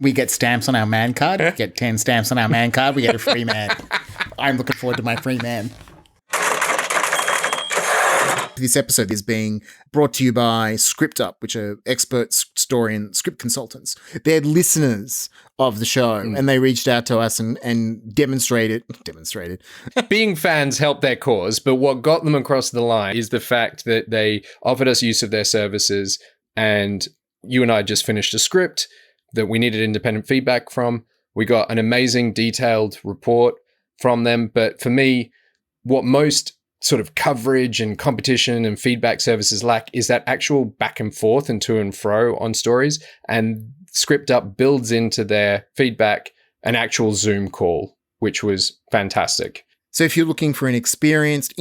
We get stamps on our man card. We get 10 stamps on our man card. We get a free man. I'm looking forward to my free man. This episode is being brought to you by ScriptUp, which are expert story and script consultants. They're listeners of the show, and they reached out to us and demonstrated. Being fans helped their cause, but what got them across the line is the fact that they offered us use of their services, and you and I just finished a script that we needed independent feedback from. We got an amazing detailed report from them, but for me, what most sort of coverage and competition and feedback services lack is that actual back and forth and to and fro on stories. And ScriptUp builds into their feedback an actual Zoom call, which was fantastic. So if you're looking for an experienced,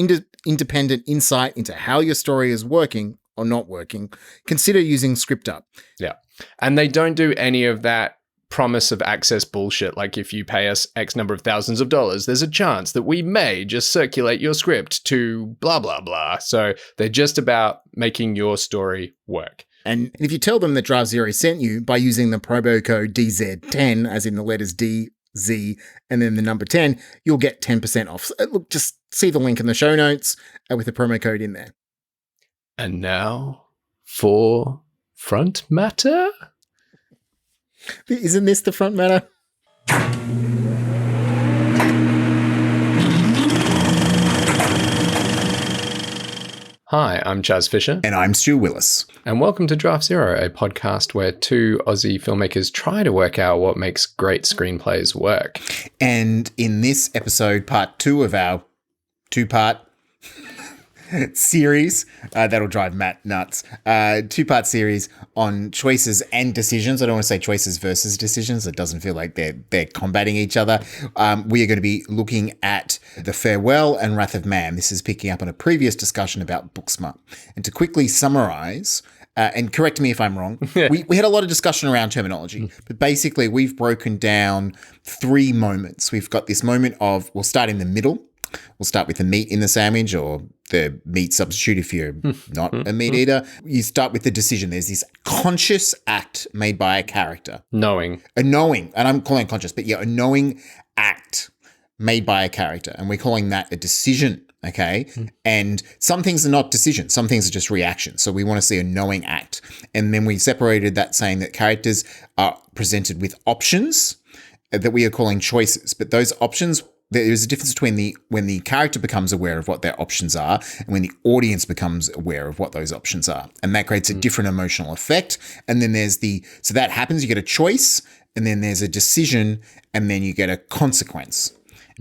independent insight into how your story is working or not working, consider using ScriptUp. Yeah. And they don't do any of that promise of access bullshit, like if you pay us X number of thousands of dollars, there's a chance that we may just circulate your script to blah, blah, blah. So they're just about making your story work. And if you tell them that Draft Zero sent you by using the promo code DZ10, as in the letters D, Z, and then the number 10, you'll get 10% off. So, look, just see the link in the show notes with the promo code in there. And now for Front Matter? Isn't this the front matter? Hi, I'm Chaz Fisher. And I'm Stu Willis. And welcome to Draft Zero, a podcast where two Aussie filmmakers try to work out what makes great screenplays work. And in this episode, part 2 of our 2-part series, that'll drive Matt nuts, 2-part series on choices and decisions. I don't want to say choices versus decisions. It doesn't feel like they're combating each other. We are going to be looking at The Farewell and Wrath of Man. This is picking up on a previous discussion about Booksmart. And to quickly summarize, and correct me if I'm wrong, we had a lot of discussion around terminology, but basically we've broken down 3 moments. We've got this moment of, we'll start in the middle. We'll start with the meat in the sandwich or the meat substitute if you're not a meat eater. You start with the decision. There's this conscious act made by a character. A knowing, and I'm calling it conscious, but yeah, a knowing act made by a character. And we're calling that a decision, okay? And some things are not decisions. Some things are just reactions. So we want to see a knowing act. And then we separated that saying that characters are presented with options that we are calling choices. But those options, there's a difference between when the character becomes aware of what their options are and when the audience becomes aware of what those options are. And that creates a different emotional effect. And then so that happens, you get a choice, and then there's a decision, and then you get a consequence.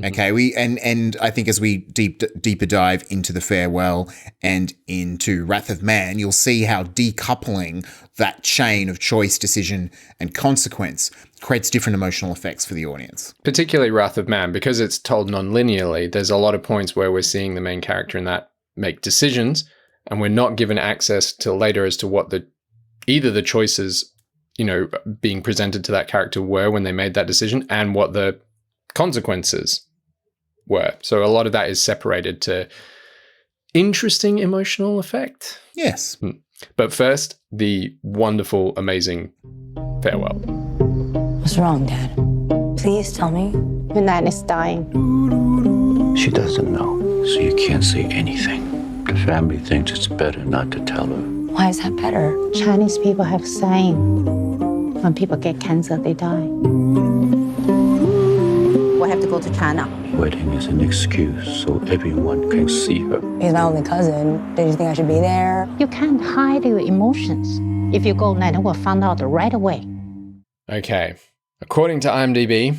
Okay, and I think as we deeper dive into The Farewell and into Wrath of Man, you'll see how decoupling that chain of choice, decision, and consequence creates different emotional effects for the audience. Particularly Wrath of Man, because it's told non-linearly, there's a lot of points where we're seeing the main character in that make decisions, and we're not given access till later as to what either the choices, being presented to that character were when they made that decision and what the consequences were. So a lot of that is separated to interesting emotional effect. Yes. But first, the wonderful, amazing Farewell. What's wrong, Dad? Please tell me. Your Nan is dying. She doesn't know, so you can't say anything. The family thinks it's better not to tell her. Why is that better? Chinese people have saying, when people get cancer, they die. We have to go to China. Wedding is an excuse so everyone can see her. He's my only cousin. Did you think I should be there? You can't hide your emotions. If you go, Nan will find out right away. Okay. According to IMDb,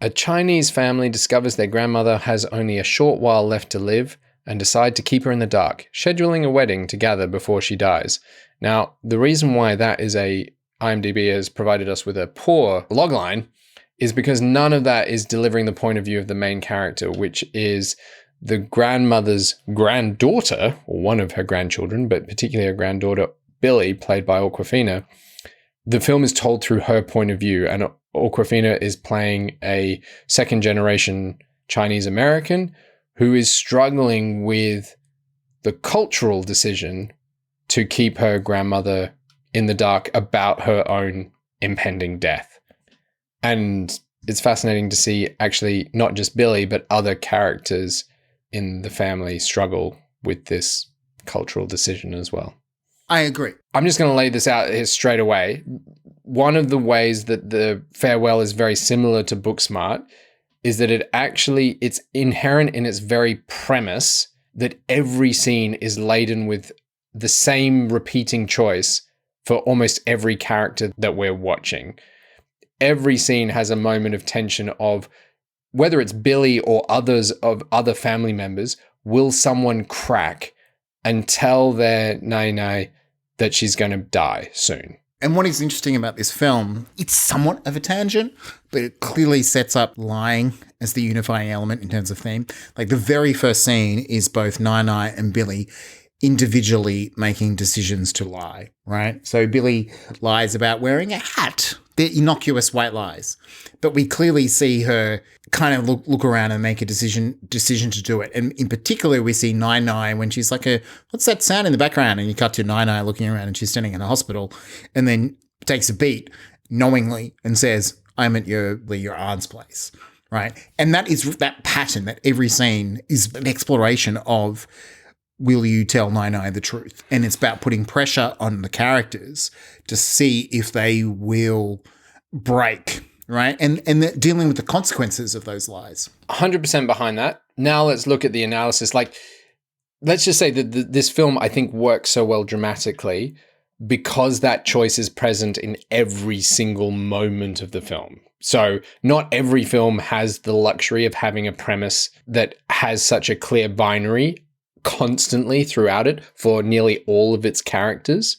a Chinese family discovers their grandmother has only a short while left to live and decide to keep her in the dark, scheduling a wedding to gather before she dies. Now, the reason why that is IMDb has provided us with a poor logline is because none of that is delivering the point of view of the main character, which is the grandmother's granddaughter, or one of her grandchildren, but particularly her granddaughter, Billy, played by Awkwafina. The film is told through her point of view, and Awkwafina is playing a second-generation Chinese American who is struggling with the cultural decision to keep her grandmother in the dark about her own impending death. And it's fascinating to see actually not just Billy, but other characters in the family struggle with this cultural decision as well. I agree. I'm just going to lay this out here straight away. One of the ways that the farewell is very similar to Booksmart is that it's inherent in its very premise that every scene is laden with the same repeating choice for almost every character that we're watching. Every scene has a moment of tension of whether it's Billy or others of other family members, will someone crack and tell their nai that she's going to die soon? And what is interesting about this film, it's somewhat of a tangent, but it clearly sets up lying as the unifying element in terms of theme. Like the very first scene is both Nai and Billy individually making decisions to lie, right? So Billy lies about wearing a hat. They're innocuous white lies. But we clearly see her kind of look around and make a decision to do it. And in particular, we see Nai when she's like what's that sound in the background? And you cut to Nai looking around and she's standing in a hospital and then takes a beat knowingly and says, I'm at your aunt's place, right? And that is that pattern, that every scene is an exploration of, will you tell Nai the truth? And it's about putting pressure on the characters to see if they will break, right? And dealing with the consequences of those lies. 100% behind that. Now let's look at the analysis. Like, let's just say that this film, I think, works so well dramatically because that choice is present in every single moment of the film. So not every film has the luxury of having a premise that has such a clear binary constantly throughout it for nearly all of its characters,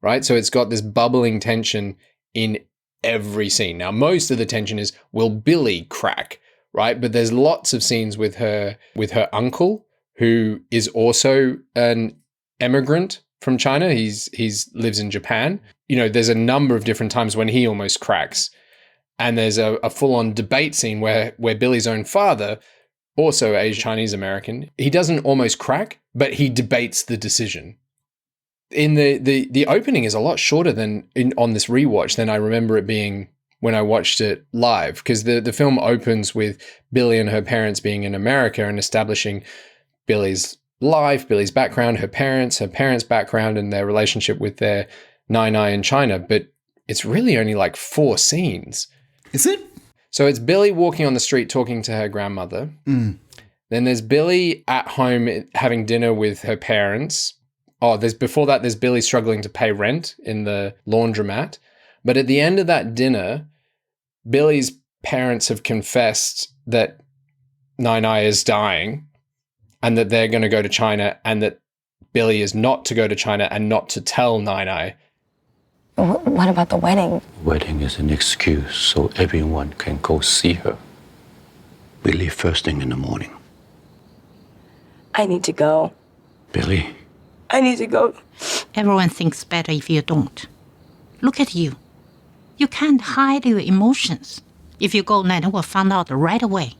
right? So it's got this bubbling tension in every scene. Now, most of the tension is, will Billy crack, right? But there's lots of scenes with her uncle, who is also an immigrant from China. He's lives in Japan. You know, there's a number of different times when he almost cracks. And there's a full-on debate scene where Billy's own father, also Asian Chinese American, he doesn't almost crack, but he debates the decision. In the opening is a lot shorter than on this rewatch than I remember it being when I watched it live, because the film opens with Billy and her parents being in America and establishing Billy's life, Billy's background, her parents' background, and their relationship with their Nai in China. But it's really only like 4 scenes. Is it? So it's Billy walking on the street talking to her grandmother. Then there's Billy at home having dinner with her parents. Before that, there's Billy struggling to pay rent in the laundromat. But at the end of that dinner, Billy's parents have confessed that Nai is dying and that they're going to go to China, and that Billy is not to go to China and not to tell Nai. What about the wedding? Wedding is an excuse so everyone can go see her. We leave first thing in the morning. I need to go. Billy? I need to go. Everyone thinks better if you don't. Look at you. You can't hide your emotions. If you go, Nana will find out right away.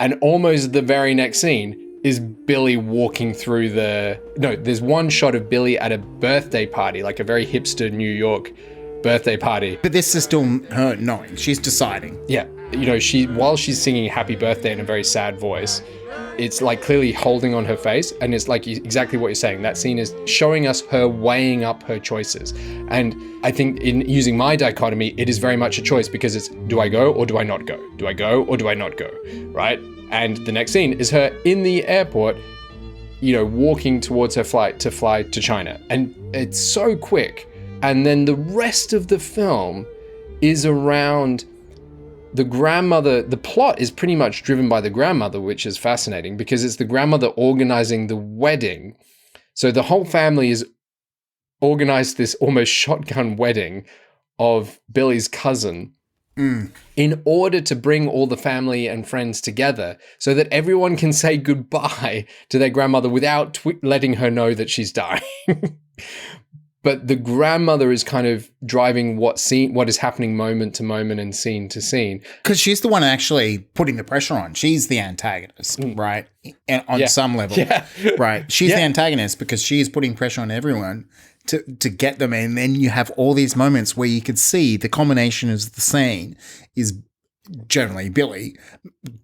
And almost the very next scene is Billy walking through there's one shot of Billy at a birthday party, like a very hipster New York birthday party. But this is still her knowing. She's deciding. Yeah. You know, while she's singing happy birthday in a very sad voice, it's like clearly holding on her face. And it's like exactly what you're saying. That scene is showing us her weighing up her choices. And I think in using my dichotomy, it is very much a choice, because it's, do I go or do I not go? Do I go or do I not go? Right? And the next scene is her in the airport, you know, walking towards her flight to fly to China. And it's so quick. And then the rest of the film is around the grandmother. The plot is pretty much driven by the grandmother, which is fascinating because it's the grandmother organizing the wedding. So the whole family is organized this almost shotgun wedding of Billy's cousin in order to bring all the family and friends together so that everyone can say goodbye to their grandmother without letting her know that she's dying. But the grandmother is kind of driving what is happening moment to moment and scene to scene. Because she's the one actually putting the pressure on. She's the antagonist, right? And on some level, right? She's the antagonist because she is putting pressure on everyone to get them. And then you have all these moments where you could see the combination of the scene is generally Billy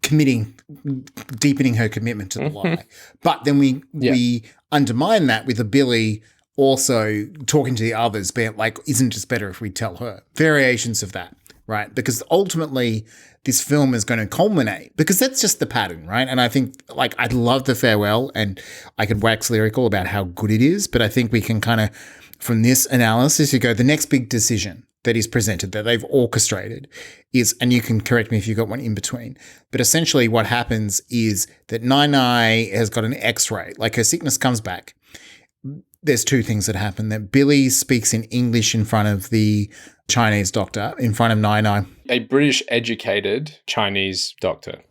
deepening her commitment to the lie. But then we undermine that with a Billy also talking to the others, being like, isn't it just better if we tell her? Variations of that, right? Because ultimately this film is going to culminate, because that's just the pattern, right? And I think, like, I love the farewell and I could wax lyrical about how good it is, but I think we can kind of, from this analysis, you go, the next big decision that is presented, that they've orchestrated is, and you can correct me if you've got one in between, but essentially what happens is that Nai has got an X-ray, like her sickness comes back. There's two things that happen. That Billy speaks in English in front of the Chinese doctor, in front of Nai. A British educated Chinese doctor.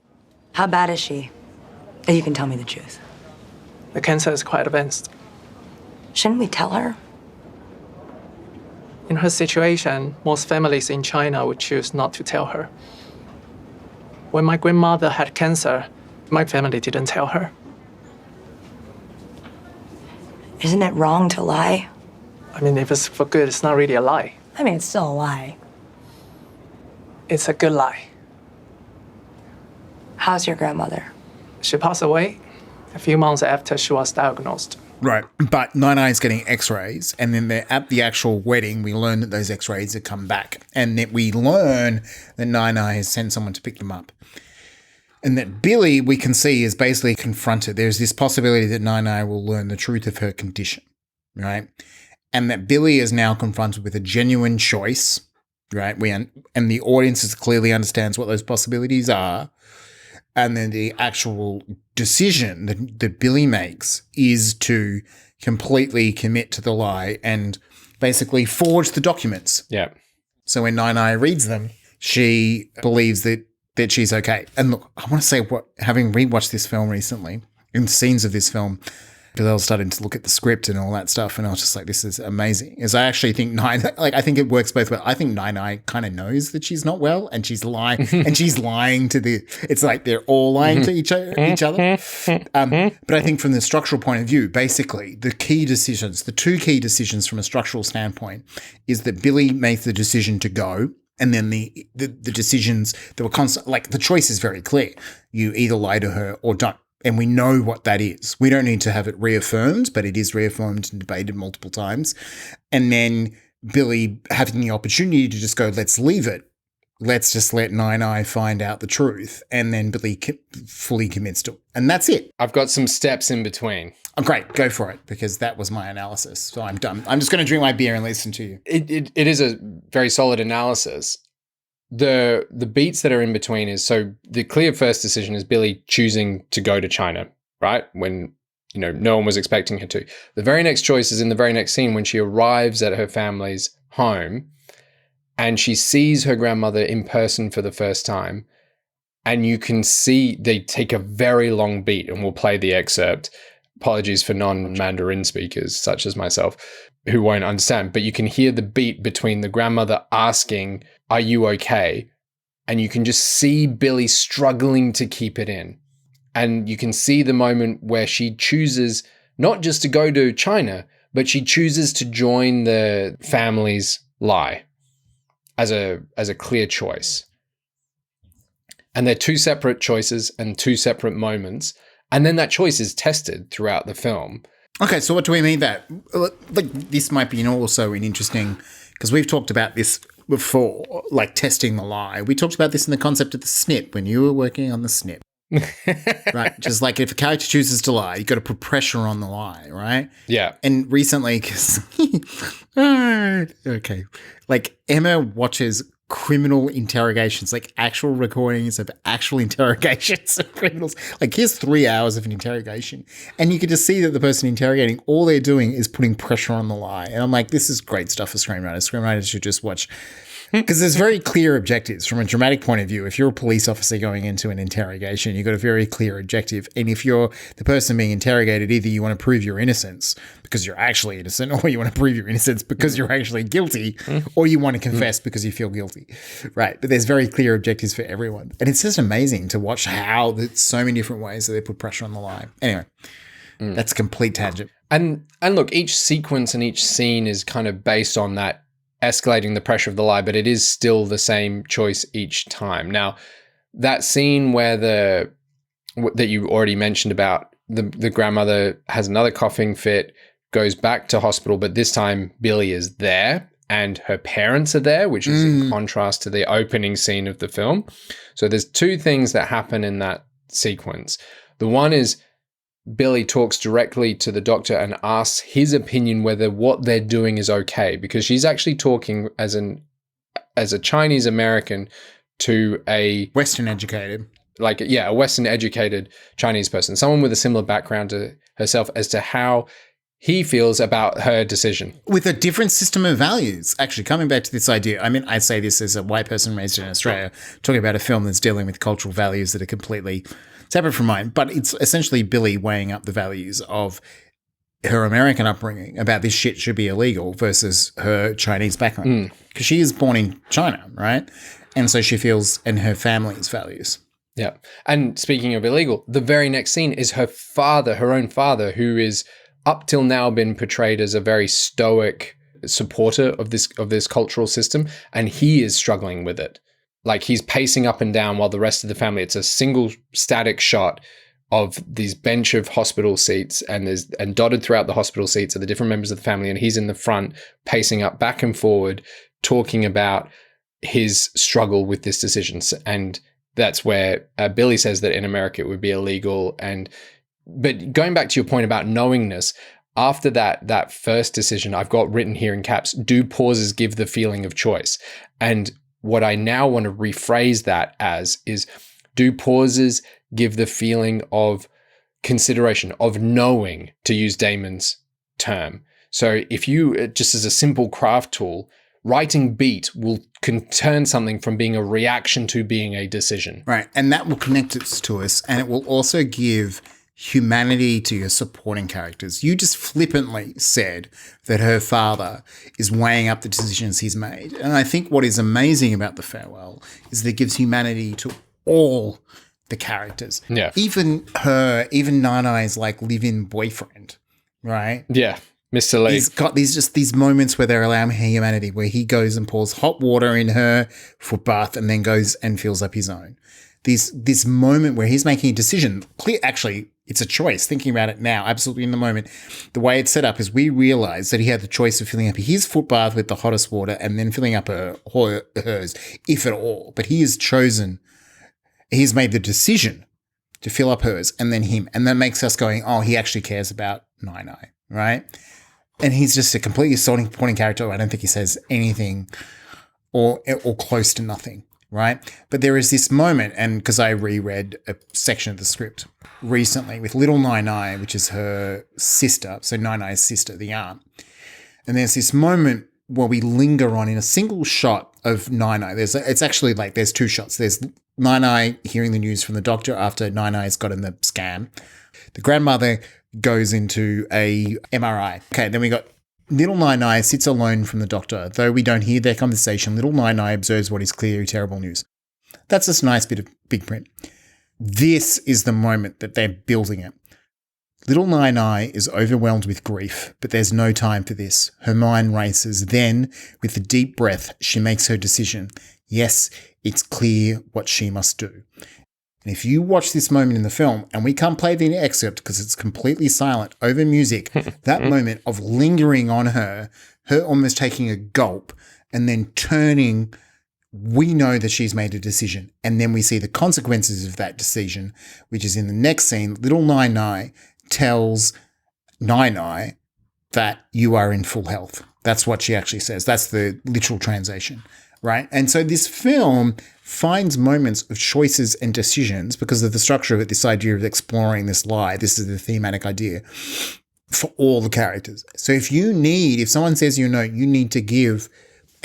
How bad is she? You can tell me the truth. The cancer is quite advanced. Shouldn't we tell her? In her situation, most families in China would choose not to tell her. When my grandmother had cancer, my family didn't tell her. Isn't it wrong to lie? I mean, if it's for good, it's not really a lie. I mean, it's still a lie. It's a good lie. How's your grandmother? She passed away a few months after she was diagnosed. Right. But Nai is getting X-rays, and then they're at the actual wedding, we learn that those X-rays have come back, and that we learn that Nai has sent someone to pick them up. And that Billy, we can see, is basically confronted. There's this possibility that Nai will learn the truth of her condition, right? And that Billy is now confronted with a genuine choice, right? And the audience clearly understands what those possibilities are. And then the actual decision that Billy makes is to completely commit to the lie and basically forge the documents. Yeah. So when Nai reads them, she believes that she's okay. And look, I want to say, having rewatched this film recently, in scenes of this film, because I was starting to look at the script and all that stuff, and I was just like, this is amazing. As I actually think I think it works both ways. I think Nai kind of knows that she's not well, and she's lying, and she's lying to it's like they're all lying to each other. But I think from the structural point of view, basically the two key decisions from a structural standpoint is that Billy makes the decision to go. And then the decisions that were constant, like the choice is very clear. You either lie to her or don't. And we know what that is. We don't need to have it reaffirmed, but it is reaffirmed and debated multiple times. And then Billy having the opportunity to just go, let's leave it. Let's just let Nai find out the truth. And then Billy fully commits to it. And that's it. I've got some steps in between. Oh, great. Go for it, because that was my analysis. So I'm done. I'm just going to drink my beer and listen to you. It is a very solid analysis. The beats that are in between is, so the clear first decision is Billy choosing to go to China, right? When, no one was expecting her to. The very next choice is in the very next scene when she arrives at her family's home and she sees her grandmother in person for the first time. And you can see they take a very long beat, and we'll play the excerpt. Apologies for non-Mandarin speakers such as myself who won't understand, but you can hear the beat between the grandmother asking, "Are you okay?" And you can just see Billy struggling to keep it in. And you can see the moment where she chooses not just to go to China, but she chooses to join the family's lie as a clear choice. And they're two separate choices and two separate moments. And then that choice is tested throughout the film. Okay, so what do we mean that? Like, this might be also an interesting, because we've talked about this before, like testing the lie. We talked about this in the concept of the snip when you were working on the snip. Right? Just like if a character chooses to lie, you've got to put pressure on the lie, right? Yeah. And recently, because, okay, like Emma watches criminal interrogations, like actual recordings of actual interrogations of criminals. Like, here's 3 hours of an interrogation, and you can just see that the person interrogating, all they're doing is putting pressure on the lie. And I'm like, this is great stuff for screenwriters. Screenwriters should just watch Because there's very clear objectives from a dramatic point of view. If you're a police officer going into an interrogation, you've got a very clear objective. And if you're the person being interrogated, either you want to prove your innocence because you're actually innocent, or you want to prove your innocence because you're actually guilty, or you want to confess because you feel guilty. Right. But there's very clear objectives for everyone. And it's just amazing to watch how there's so many different ways that they put pressure on the line. Anyway, that's a complete tangent. And look, each sequence and each scene is kind of based on that escalating the pressure of the lie, but it is still the same choice each time. Now, that scene where that you already mentioned about the grandmother has another coughing fit, goes back to hospital, but this time Billy is there and her parents are there, which is in contrast to the opening scene of the film. So there's two things that happen in that sequence. The one is Billy talks directly to the doctor and asks his opinion whether what they're doing is okay, because she's actually talking as a Chinese American to a Western educated. A Western educated Chinese person, someone with a similar background to herself, as to how he feels about her decision. With a different system of values. Actually, coming back to this idea, I mean, I say this as a white person raised in Australia, talking about a film that's dealing with cultural values that are completely separate from mine, but it's essentially Billy weighing up the values of her American upbringing about this shit should be illegal versus her Chinese background. Because she is born in China, right? And so she feels, and her family's values. Yeah. And speaking of illegal, the very next scene is her father, her own father, who is up till now been portrayed as a very stoic supporter of this cultural system, and he is struggling with it. Like, he's pacing up and down while the rest of the family, it's a single static shot of these bench of hospital seats, and dotted throughout the hospital seats are the different members of the family, and he's in the front pacing up back and forward, talking about his struggle with this decision. And that's where Billy says that in America it would be illegal. But going back to your point about knowingness, after that first decision, I've got written here in caps, do pauses give the feeling of choice? And what I now want to rephrase that as is, do pauses give the feeling of consideration, of knowing, to use Damon's term. So if you, just as a simple craft tool, writing beat can turn something from being a reaction to being a decision. Right. And that will connect it to us, and it will also give humanity to your supporting characters. You just flippantly said that her father is weighing up the decisions he's made. And I think what is amazing about The Farewell is that it gives humanity to all the characters. Yeah. Even Nanai's like live-in boyfriend, right? Yeah. Mr. Lee. He's got these moments where they're allowing humanity, where he goes and pours hot water in her foot bath and then goes and fills up his own. This moment where he's making a decision, actually, it's a choice. Thinking about it now, absolutely in the moment, the way it's set up is we realize that he had the choice of filling up his foot bath with the hottest water and then filling up hers, if at all. But he has chosen, he's made the decision to fill up hers and then him. And that makes us going, oh, he actually cares about Nai, right? And he's just a completely supporting character. I don't think he says anything or close to nothing. Right. But there is this moment, and because I reread a section of the script recently with little Nai, which is her sister. So Nai's sister, the aunt. And there's this moment where we linger on in a single shot of Nai. It's actually like there's two shots. There's Nai hearing the news from the doctor after Nai's got in the scan. The grandmother goes into a MRI. Okay, then we got little Nai sits alone from the doctor. Though we don't hear their conversation, little Nai observes what is clearly terrible news. That's just a nice bit of big print. This is the moment that they're building it. Little Nai is overwhelmed with grief, but there's no time for this. Her mind races. Then, with a deep breath, she makes her decision. Yes, it's clear what she must do. And if you watch this moment in the film, and we can't play the excerpt because it's completely silent over music, that moment of lingering on her almost taking a gulp and then turning, we know that she's made a decision. And then we see the consequences of that decision, which is in the next scene. Little Nai tells Nai that you are in full health. That's what she actually says. That's the literal translation, right? And so this film finds moments of choices and decisions because of the structure of it, this idea of exploring this lie. This is the thematic idea for all the characters. So if someone says, you need to give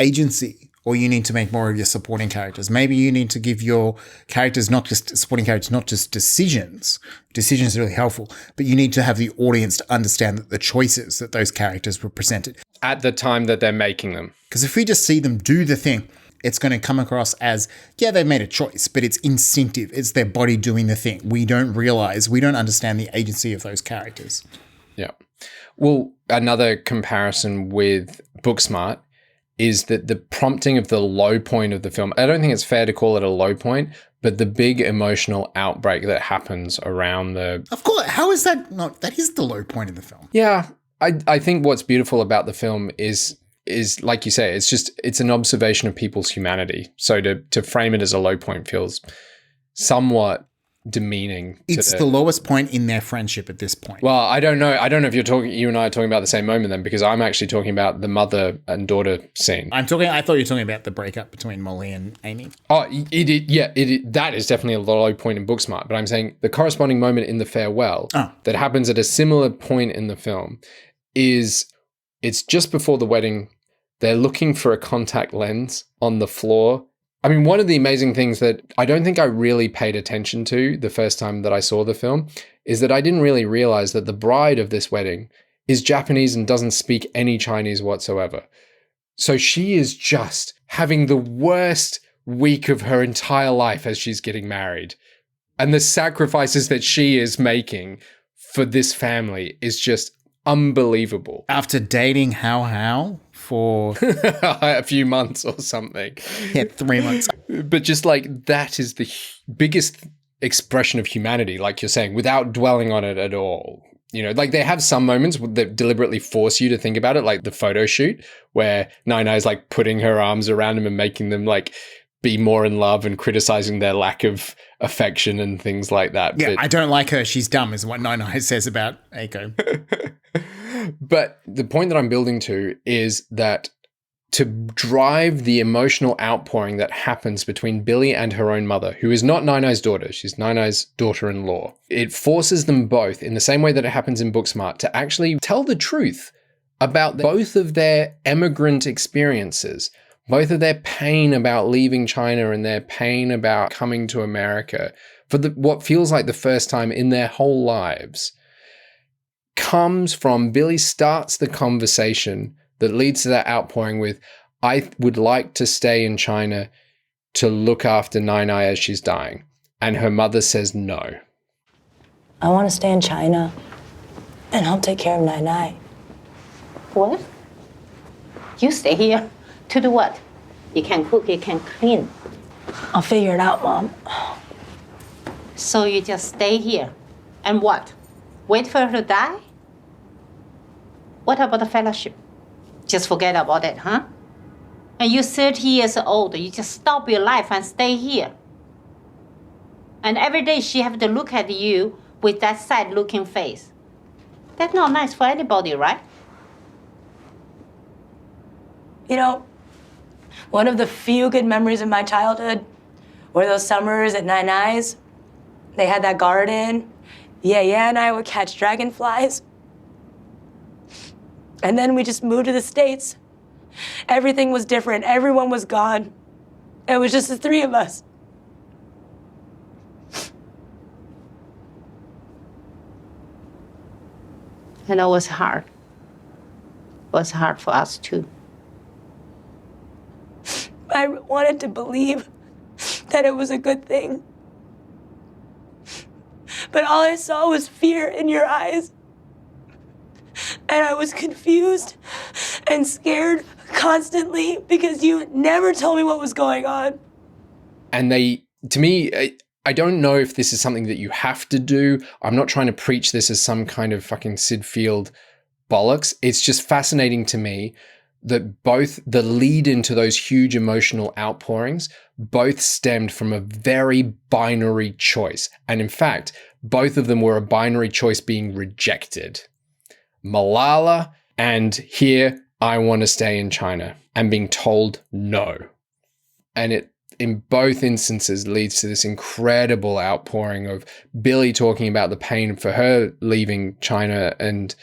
agency or you need to make more of your supporting characters. Maybe you need to give your characters, not just supporting characters, not just decisions. Decisions are really helpful, but you need to have the audience to understand that the choices that those characters were presented. At the time that they're making them. Because if we just see them do the thing, it's going to come across as, yeah, they made a choice, but it's instinctive. It's their body doing the thing. We don't understand the agency of those characters. Yeah. Well, another comparison with Booksmart is that the prompting of the low point of the film, I don't think it's fair to call it a low point, but the big emotional outbreak that happens around the... Of course, how is that not... That is the low point of the film. Yeah, I think what's beautiful about the film is like you say, it's an observation of people's humanity. So to frame it as a low point feels somewhat demeaning. It's the lowest point in their friendship at this point. Well, I don't know if you and I are talking about the same moment then, because I'm actually talking about the mother and daughter scene. I thought you were talking about the breakup between Molly and Amy. Oh, that is definitely a low point in Booksmart, but I'm saying the corresponding moment in the farewell that happens at a similar point in the film it's just before the wedding. They're looking for a contact lens on the floor. I mean, one of the amazing things that I don't think I really paid attention to the first time that I saw the film is that I didn't really realize that the bride of this wedding is Japanese and doesn't speak any Chinese whatsoever. So she is just having the worst week of her entire life as she's getting married. And the sacrifices that she is making for this family is just unbelievable. After dating How for a few months or something. Yeah, 3 months. But just like that is the biggest expression of humanity, like you're saying, without dwelling on it at all. You know, like they have some moments that deliberately force you to think about it, like the photo shoot where Nina is like putting her arms around him and making them like be more in love and criticizing their lack of affection and things like that. Yeah, I don't like her. She's dumb is what Nina says about Aiko. But the point that I'm building to is that to drive the emotional outpouring that happens between Billy and her own mother, who is not Nai's daughter, she's Nai's daughter-in-law, it forces them both, in the same way that it happens in Booksmart, to actually tell the truth about both of their emigrant experiences, both of their pain about leaving China and their pain about coming to America for what feels like the first time in their whole lives, comes from Billy starts the conversation that leads to that outpouring with, I would like to stay in China to look after Nai as she's dying. And her mother says no. I want to stay in China and help take care of Nai. What? You stay here to do what? You can cook, you can clean. I'll figure it out, Mom. So you just stay here. And what? Wait for her to die? What about the fellowship? Just forget about it, huh? And you're 30 years old. You just stop your life and stay here. And every day she have to look at you with that sad-looking face. That's not nice for anybody, right? You know, one of the few good memories of my childhood were those summers at Nai's. They had that garden. Yeah, and I would catch dragonflies. And then we just moved to the States. Everything was different. Everyone was gone. It was just the three of us. And it was hard. It was hard for us too. I wanted to believe that it was a good thing. But all I saw was fear in your eyes. And I was confused and scared constantly because you never told me what was going on. And to me, I don't know if this is something that you have to do. I'm not trying to preach this as some kind of fucking Sid Field bollocks. It's just fascinating to me that both the lead into those huge emotional outpourings both stemmed from a very binary choice. And in fact, both of them were a binary choice being rejected. Malala and here, I want to stay in China, and being told no. And it, in both instances, leads to this incredible outpouring of Billy talking about the pain for her leaving China and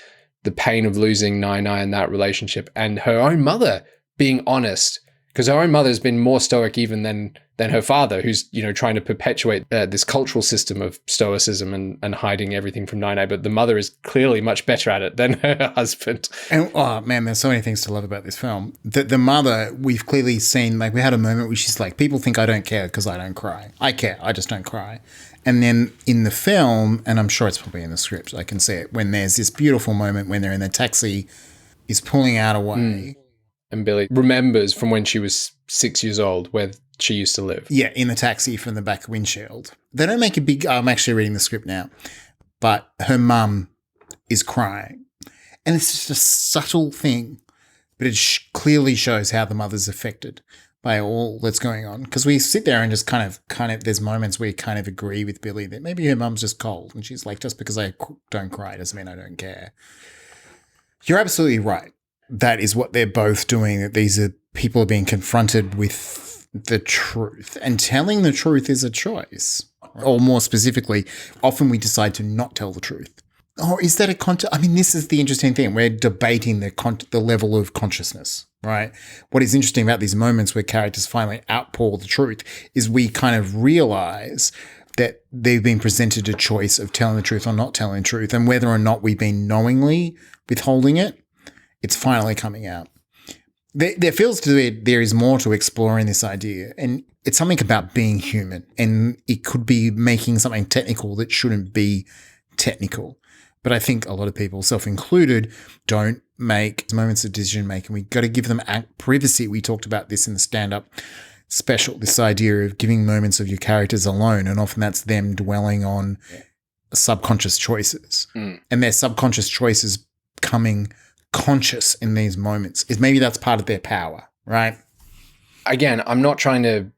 the pain of losing Nai in that relationship, and her own mother being honest Because her own mother's been more stoic even than her father, who's, trying to perpetuate this cultural system of stoicism and hiding everything from Nine. But the mother is clearly much better at it than her husband. And oh man, there's so many things to love about this film. The mother, we've clearly seen, like, we had a moment where she's like, people think I don't care because I don't cry. I care, I just don't cry. And then in the film, and I'm sure it's probably in the script, I can see it, when there's this beautiful moment when they're in the taxi, is pulling out away. And Billy remembers from when she was 6 years old where she used to live. Yeah, in the taxi from the back windshield. They don't make a big... I'm actually reading the script now. But her mum is crying. And it's just a subtle thing. But it clearly shows how the mother's affected by all that's going on. Because we sit there and just kind of... There's moments where you kind of agree with Billy that maybe her mum's just cold. And she's like, just because I don't cry doesn't mean I don't care. You're absolutely right. That is what they're both doing, that these are people are being confronted with the truth. And telling the truth is a choice. Or more specifically, often we decide to not tell the truth. Or is that this is the interesting thing. We're debating the level of consciousness, right? What is interesting about these moments where characters finally outpour the truth is we kind of realize that they've been presented a choice of telling the truth or not telling the truth. And whether or not we've been knowingly withholding it, it's finally coming out. There feels to be there is more to explore in this idea, and it's something about being human, and it could be making something technical that shouldn't be technical. But I think a lot of people, self-included, don't make moments of decision making. We've got to give them privacy. We talked about this in the stand-up special, this idea of giving moments of your characters alone, and often that's them dwelling on subconscious choices. And their subconscious choices coming conscious in these moments is maybe that's part of their power, right? Again, I'm not trying to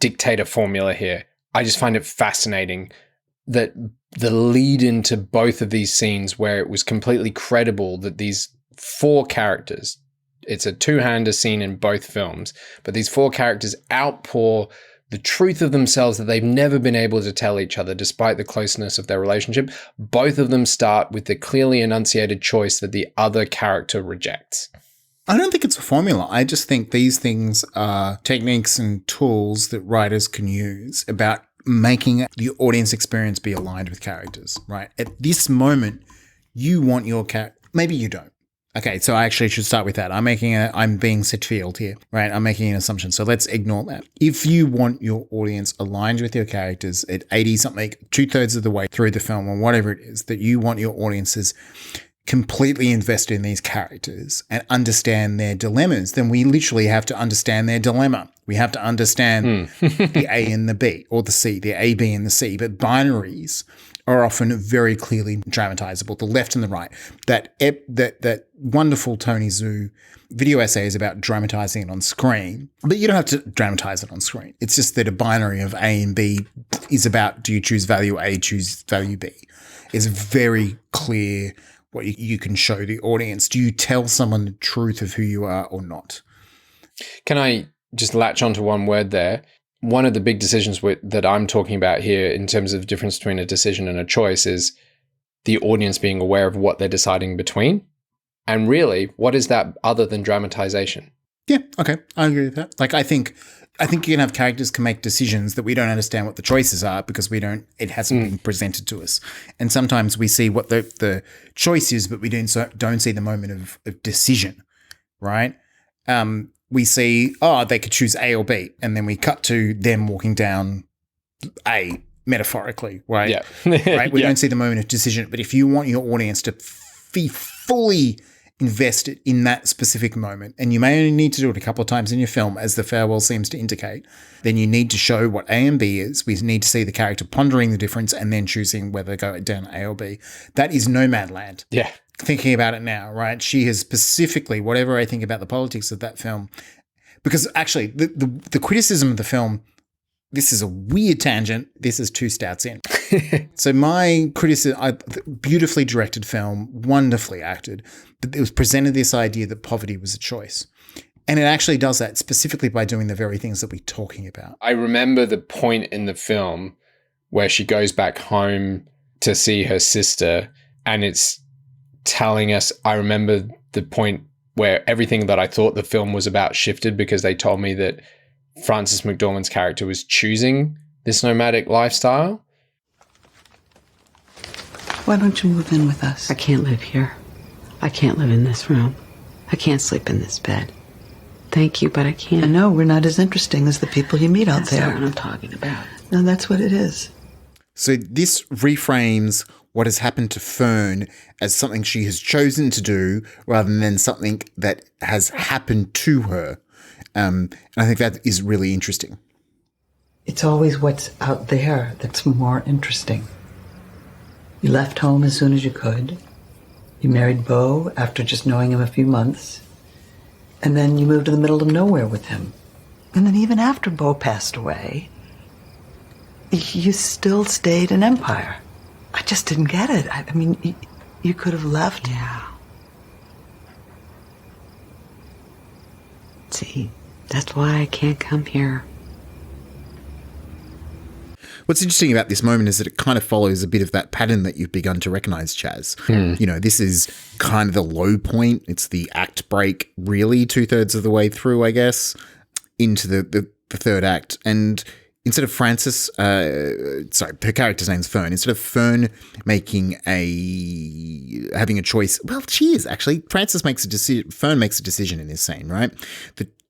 dictate a formula here. I just find it fascinating that the lead into both of these scenes where it was completely credible that these four characters, it's a two-hander scene in both films, but these four characters outpour the truth of themselves that they've never been able to tell each other despite the closeness of their relationship. Both of them start with the clearly enunciated choice that the other character rejects. I don't think it's a formula. I just think these things are techniques and tools that writers can use about making the audience experience be aligned with characters, right? At this moment, you want your character. Maybe you don't. Okay, so I actually should start with that. I'm being set field here, right? I'm making an assumption. So let's ignore that. If you want your audience aligned with your characters at 80 something, 2/3 of the way through the film or whatever it is, that you want your audiences completely invested in these characters and understand their dilemmas, then we literally have to understand their dilemma. We have to understand the A and the B, or the C, the A, B, and the C. But binaries are often very clearly dramatizable, the left and the right. That wonderful Tony Zhu video essay is about dramatizing it on screen, but you don't have to dramatize it on screen. It's just that a binary of A and B is about, do you choose value A, choose value B? It's very clear what you can show the audience. Do you tell someone the truth of who you are or not? Can I just latch onto one word there? One of the big decisions that I'm talking about here in terms of the difference between a decision and a choice is the audience being aware of what they're deciding between. And really, what is that other than dramatization? Yeah, okay, I agree with that. Like, I think you can have characters can make decisions that we don't understand what the choices are because it hasn't been presented to us. And sometimes we see what the choice is, but we don't see the moment of decision, right? We see, they could choose A or B, and then we cut to them walking down A, metaphorically, right? Yeah. Right? We don't see the moment of decision. But if you want your audience to be fully invested in that specific moment, and you may only need to do it a couple of times in your film, as the farewell seems to indicate, then you need to show what A and B is. We need to see the character pondering the difference and then choosing whether to go down A or B. That is Nomadland. Yeah. Thinking about it now, right? She has specifically, whatever I think about the politics of that film, because actually the criticism of the film, this is a weird tangent. This is 2 stouts in. So my criticism, beautifully directed film, wonderfully acted, but it was presented this idea that poverty was a choice. And it actually does that specifically by doing the very things that we're talking about. I remember the point in the film where she goes back home to see her sister, and it's telling us, I remember the point where everything that I thought the film was about shifted because they told me that Frances McDormand's character was choosing this nomadic lifestyle. Why don't you move in with us? I can't live here. I can't live in this room. I can't sleep in this bed. Thank you, but I can't. I know, we're not as interesting as the people you meet out That's there. not what I'm talking about. No, that's what it is. So this reframes what has happened to Fern as something she has chosen to do rather than something that has happened to her. And I think that is really interesting. It's always what's out there that's more interesting. You left home as soon as you could. You married Beau after just knowing him a few months. And then you moved to the middle of nowhere with him. And then even after Beau passed away, you still stayed in Empire. I just didn't get it. I mean, you could have left. Yeah. See, that's why I can't come here. What's interesting about this moment is that it kind of follows a bit of that pattern that you've begun to recognize, Chaz. You know, this is kind of the low point. It's the act break, really, 2/3 of the way through, I guess, into the third act. And instead of Frances, her character's name's Fern. Instead of Fern having a choice, well, she is actually. Frances makes a decision. Fern makes a decision in this scene, right?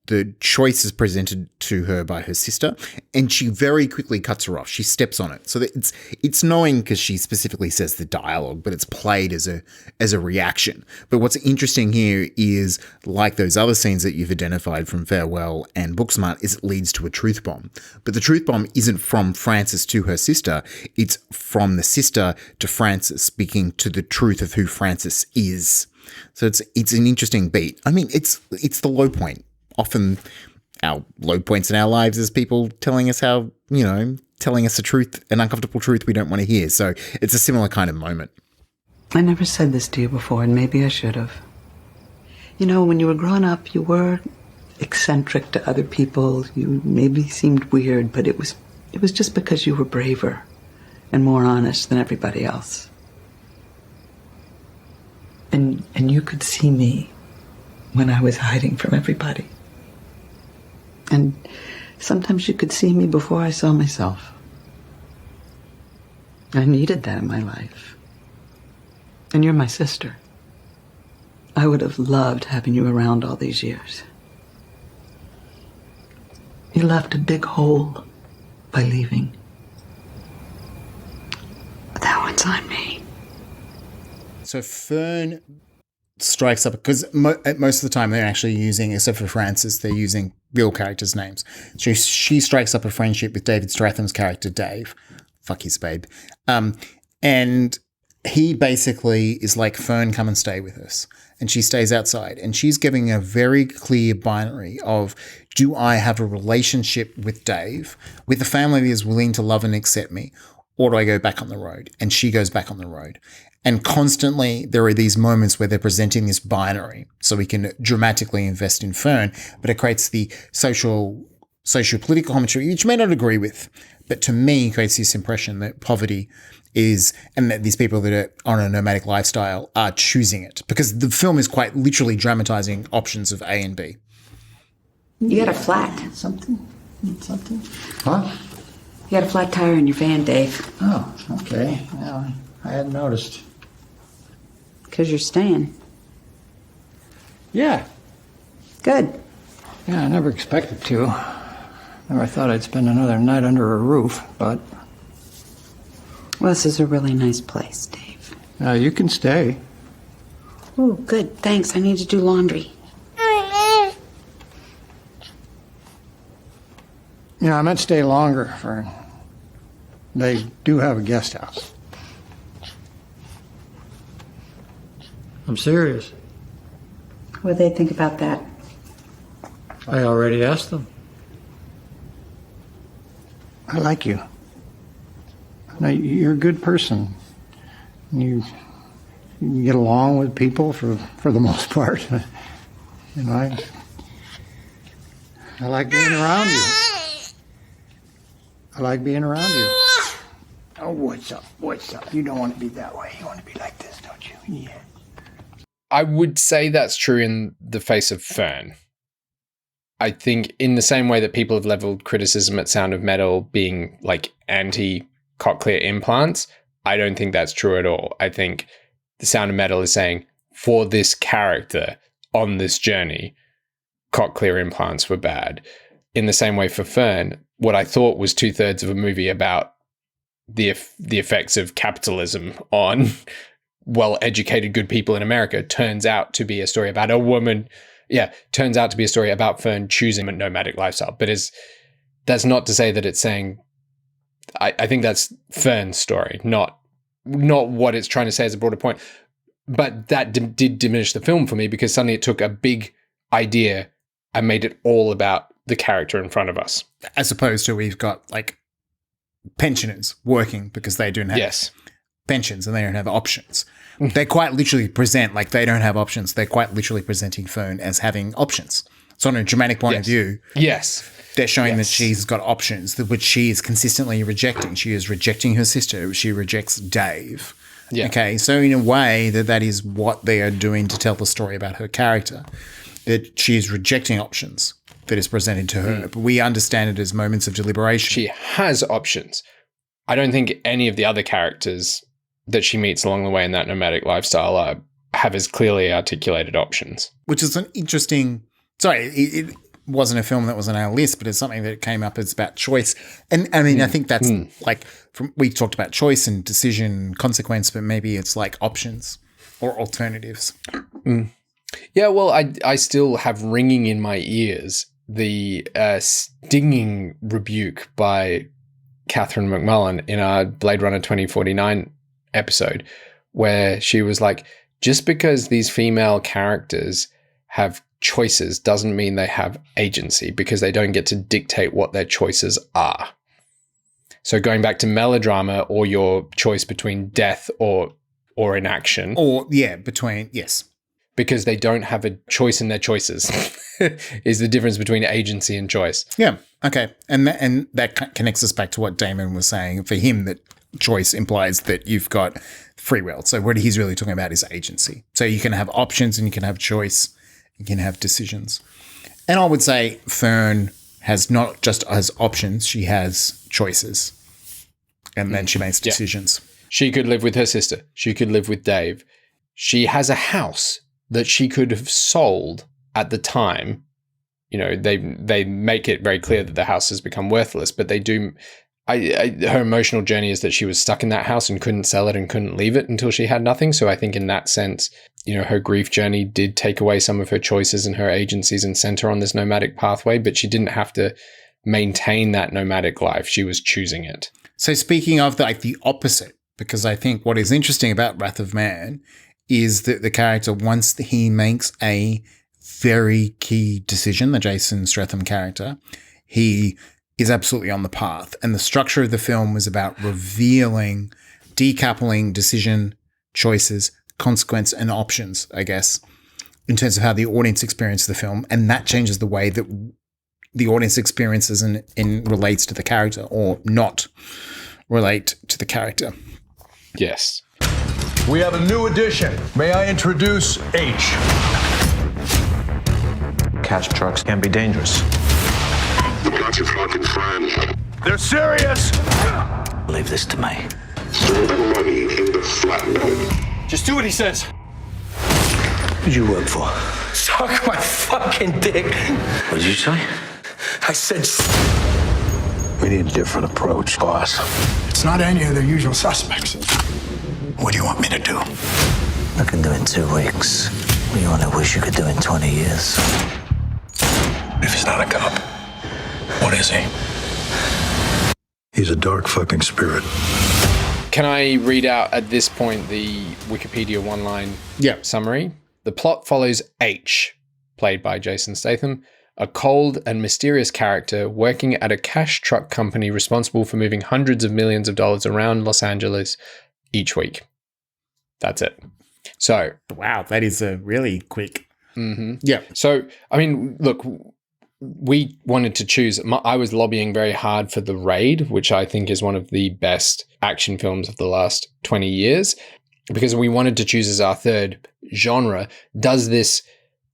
The choice is presented to her by her sister, and she very quickly cuts her off. She steps on it, so that it's knowing because she specifically says the dialogue, but it's played as a reaction. But what's interesting here is, like those other scenes that you've identified from Farewell and Booksmart, is it leads to a truth bomb. But the truth bomb isn't from Frances to her sister; it's from the sister to Frances, speaking to the truth of who Frances is. So it's an interesting beat. I mean, it's the low point. Often our low points in our lives is people telling us how, telling us a truth, an uncomfortable truth we don't want to hear. So it's a similar kind of moment. I never said this to you before, and maybe I should have. When you were growing up, you were eccentric to other people. You maybe seemed weird, but it was just because you were braver and more honest than everybody else. And you could see me when I was hiding from everybody. And sometimes you could see me before I saw myself. I needed that in my life. And you're my sister. I would have loved having you around all these years. You left a big hole by leaving. That one's on me. So Fern strikes up, because most of the time they're actually using, except for Frances, they're using real characters' names. So she strikes up a friendship with David Stratham's character, Dave. Fuck his babe. And he basically is like, Fern, come and stay with us. And she stays outside. And she's giving a very clear binary of, do I have a relationship with Dave, with a family that is willing to love and accept me, or do I go back on the road? And she goes back on the road. And constantly there are these moments where they're presenting this binary so we can dramatically invest in Fern, but it creates the socio-political commentary, which you may not agree with, but to me creates this impression that poverty is, and that these people that are on a nomadic lifestyle are choosing it, because the film is quite literally dramatizing options of A and B. You got a flat. Something? Huh? You got a flat tire in your van, Dave. Oh, okay. Yeah, I hadn't noticed. Because you're staying. Yeah. Good. Yeah, I never expected to. Never thought I'd spend another night under a roof, but... Well, this is a really nice place, Dave. You can stay. Oh, good. Thanks. I need to do laundry. I meant stay longer, Fern. They do have a guest house. I'm serious. What do they think about that? I already asked them. I like you. Now, you're a good person. You get along with people for the most part. I like being around you. I like being around you. Oh, what's up? What's up? You don't want to be that way. You want to be like this, don't you? Yeah. I would say that's true in the face of Fern. I think in the same way that people have leveled criticism at Sound of Metal being like anti-cochlear implants, I don't think that's true at all. I think the Sound of Metal is saying, for this character on this journey, cochlear implants were bad. In the same way for Fern, what I thought was 2/3 of a movie about the effects of capitalism on well-educated, good people in America turns out to be a story about a woman. Yeah, turns out to be a story about Fern choosing a nomadic lifestyle. But that's not to say that it's saying, I think that's Fern's story, not what it's trying to say as a broader point. But that did diminish the film for me because suddenly it took a big idea and made it all about the character in front of us. As opposed to we've got like pensioners working because they don't have pensions and they don't have options. They quite literally present like they don't have options. They're quite literally presenting Fern as having options. So on a dramatic point of view, they're showing that she's got options, which she is consistently rejecting. She is rejecting her sister. She rejects Dave. Yeah. Okay, so in a way that is what they are doing to tell the story about her character, that she is rejecting options that is presented to her. But we understand it as moments of deliberation. She has options. I don't think any of the other characters that she meets along the way in that nomadic lifestyle have as clearly articulated options. Which is an interesting... Sorry, it wasn't a film that was on our list, but it's something that came up as about choice. And I mean, I think that's like... we talked about choice and decision, consequence, but maybe it's like options or alternatives. Yeah, well, I still have ringing in my ears the stinging rebuke by Catherine McMullen in our Blade Runner 2049 episode, where she was like, just because these female characters have choices doesn't mean they have agency, because they don't get to dictate what their choices are. So going back to melodrama, or your choice between death or inaction. Because they don't have a choice in their choices is the difference between agency and choice. Yeah. Okay. And that connects us back to what Damon was saying. For him, that choice implies that you've got free will. So what he's really talking about is agency. So you can have options and you can have choice. You can have decisions. And I would say Fern has not just as options, she has choices. And then she makes decisions. She could live with her sister. She could live with Dave. She has a house that she could have sold at the time. You know, they make it very clear that the house has become worthless, but they do. Her emotional journey is that she was stuck in that house and couldn't sell it and couldn't leave it until she had nothing. So I think in that sense, you know, her grief journey did take away some of her choices and her agencies and sent her on this nomadic pathway, but she didn't have to maintain that nomadic life. She was choosing it. So speaking of the opposite, because I think what is interesting about Wrath of Man is that the character, once he makes a very key decision, the Jason Statham character, he is absolutely on the path. And the structure of the film was about revealing, decoupling decision, choices, consequence, and options, I guess, in terms of how the audience experiences the film. And that changes the way that the audience experiences and relates to the character, or not relate to the character. Yes. We have a new addition. May I introduce H? Cash trucks can be dangerous. You got your fucking friend. They're serious! Leave this to me. Throw the money in the flatbed. Just do what he says. Who'd you work for? Suck my fucking dick. What did you say? I said... We need a different approach, boss. It's not any of the usual suspects. What do you want me to do? I can do in 2 weeks. What you only wish you could do in 20 years. If he's not a cop, what is he? He's a dark fucking spirit. Can I read out at this point the Wikipedia one-line summary? The plot follows H, played by Jason Statham, a cold and mysterious character working at a cash truck company responsible for moving hundreds of millions of dollars around Los Angeles each week. That's it. So, wow, that is a really quick. Yeah. So, I mean, look, we wanted to choose. I was lobbying very hard for The Raid, which I think is one of the best action films of the last 20 years, because we wanted to choose as our third genre does this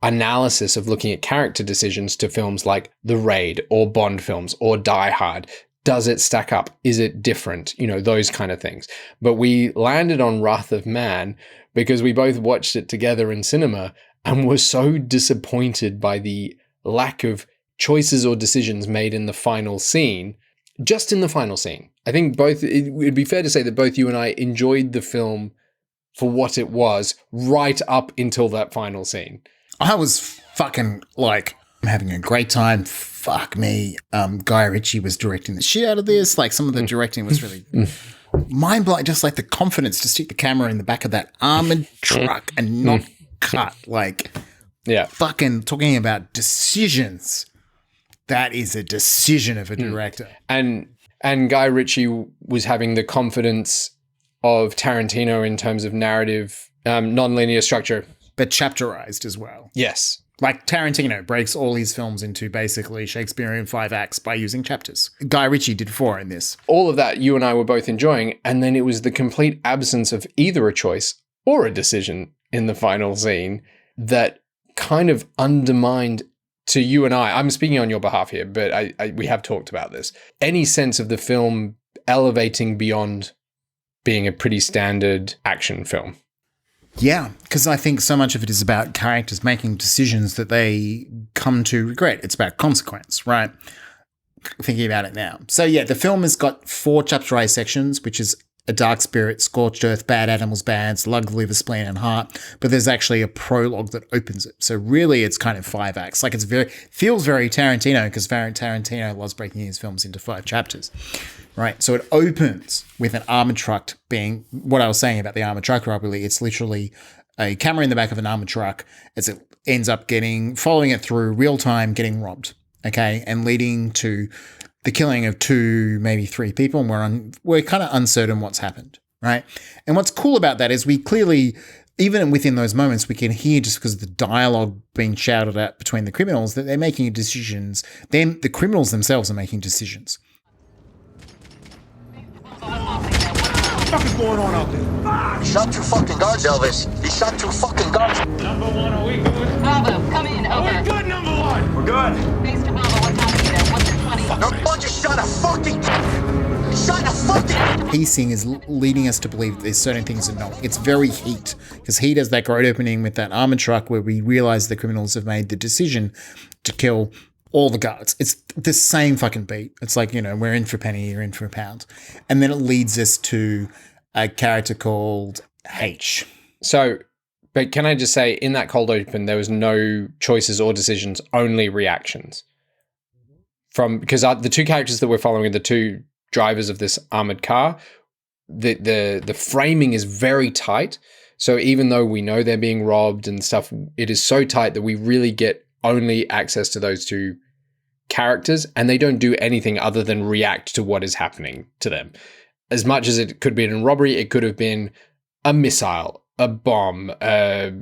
analysis of looking at character decisions to films like The Raid or Bond films or Die Hard. Does it stack up? Is it different? You know, those kind of things. But we landed on Wrath of Man because we both watched it together in cinema and were so disappointed by the lack of choices or decisions made in the final scene, just in the final scene. I think it would be fair to say that both you and I enjoyed the film for what it was right up until that final scene. I was fucking like, I'm having a great time. Fuck me. Guy Ritchie was directing the shit out of this. Like, some of the directing was really mind-blowing. Just like the confidence to stick the camera in the back of that armored truck and not cut. Like, fucking talking about decisions. That is a decision of a director. And Guy Ritchie was having the confidence of Tarantino in terms of narrative, non-linear structure. But chapterized as well. Yes. Like Tarantino breaks all his films into basically Shakespearean 5 acts by using chapters. Guy Ritchie did 4 in this. All of that you and I were both enjoying, and then it was the complete absence of either a choice or a decision in the final scene that kind of undermined, to you and I'm speaking on your behalf here, but we have talked about this, any sense of the film elevating beyond being a pretty standard action film. Yeah, because I think so much of it is about characters making decisions that they come to regret. It's about consequence, right? Thinking about it now. So yeah, the film has got 4 chapterized sections, which is A Dark Spirit, Scorched Earth, Bad Animals, Bads, Lug, Liver, Spleen, and Heart. But there's actually a prologue that opens it. So really, it's kind of 5 acts. Like, feels very Tarantino, because Tarantino loves breaking his films into 5 chapters. Right, so it opens with an armored truck being, what I was saying about the armored truck robbery, it's literally a camera in the back of an armored truck as it ends up following it through real time, getting robbed, okay, and leading to the killing of 2, maybe 3 people, and we're kind of uncertain what's happened, right? And what's cool about that is we clearly, even within those moments, we can hear, just because of the dialogue being shouted at between the criminals, that they're making decisions. Then the criminals themselves are making decisions. What the fuck is going on out there? He shot 2 fucking guards, Elvis. He shot 2 fucking guards. Number 1, are we good? Bravo, come in, over. We're good, number 1. We're good. Base to Bravo, what's happening there? What's at 20? Number 1 just shot a fucking... He shot a fucking... Pacing is leading us to believe there's certain things that no. It's very Heat, because Heat has that great opening with that armored truck where we realize the criminals have made the decision to kill all the guards. It's the same fucking beat. It's like, you know, we're in for a penny, you're in for a pound. And then it leads us to a character called H. So, but can I just say, in that cold open, there was no choices or decisions, only reactions. Because the 2 characters that we're following are the 2 drivers of this armored car. The framing is very tight. So even though we know they're being robbed and stuff, it is so tight that we really get only access to those 2 characters, and they don't do anything other than react to what is happening to them. As much as it could be a robbery, it could have been a missile, a bomb, a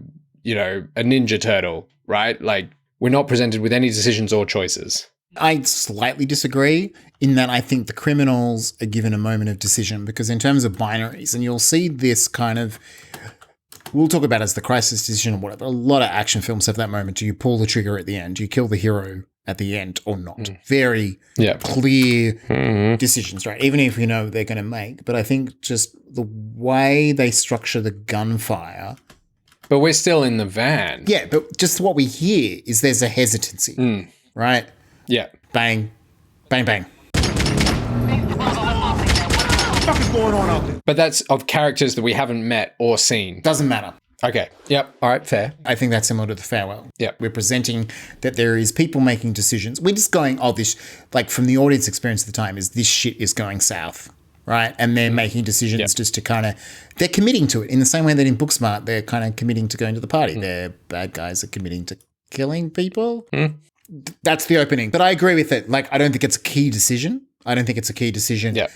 Ninja Turtle, right? Like, we're not presented with any decisions or choices. I slightly disagree in that I think the criminals are given a moment of decision, because in terms of binaries, and you'll see this kind of, we'll talk about as the crisis decision or whatever, a lot of action films have that moment. Do you pull the trigger at the end? Do you kill the hero at the end or not? Very clear decisions, right? Even if you know they're going to make. But I think just the way they structure the gunfire. But we're still in the van. Yeah, but just what we hear is there's a hesitancy, right? Yeah. Bang, bang, bang. What the fuck is going on out there? But that's of characters that we haven't met or seen. Doesn't matter. Okay. Yep. All right. Fair. I think that's similar to The Farewell. Yep. We're presenting that there is people making decisions. We're just going, this, like, from the audience experience at the time, is this shit is going south, right? And they're making decisions just to kind of, they're committing to it in the same way that in Booksmart, they're kind of committing to going to the party. Their bad guys are committing to killing people. That's the opening. But I agree with it. Like, I don't think it's a key decision. Yeah.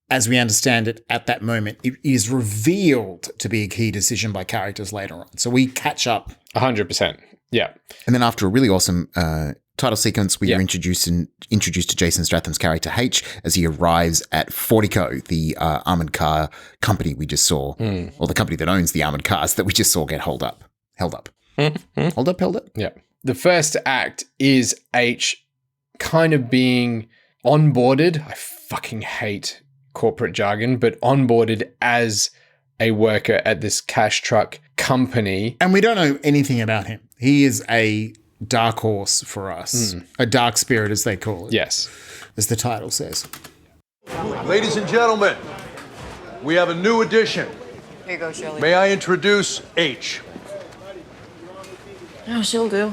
As we understand it at that moment, it is revealed to be a key decision by characters later on. So we catch up. 100%. Yeah. And then after a really awesome title sequence, we are introduced to Jason Statham's character H as he arrives at Fortico, the armored car company we just saw, or the company that owns the armored cars that we just saw get held up. Yeah. The first act is H kind of being onboarded. I fucking hate corporate jargon, but onboarded as a worker at this cash truck company. And we don't know anything about him. He is a dark horse for us, a dark spirit as they call it. Yes. As the title says. Ladies and gentlemen, we have a new addition. Here you go, Shirley. May I introduce H? Oh, she'll do.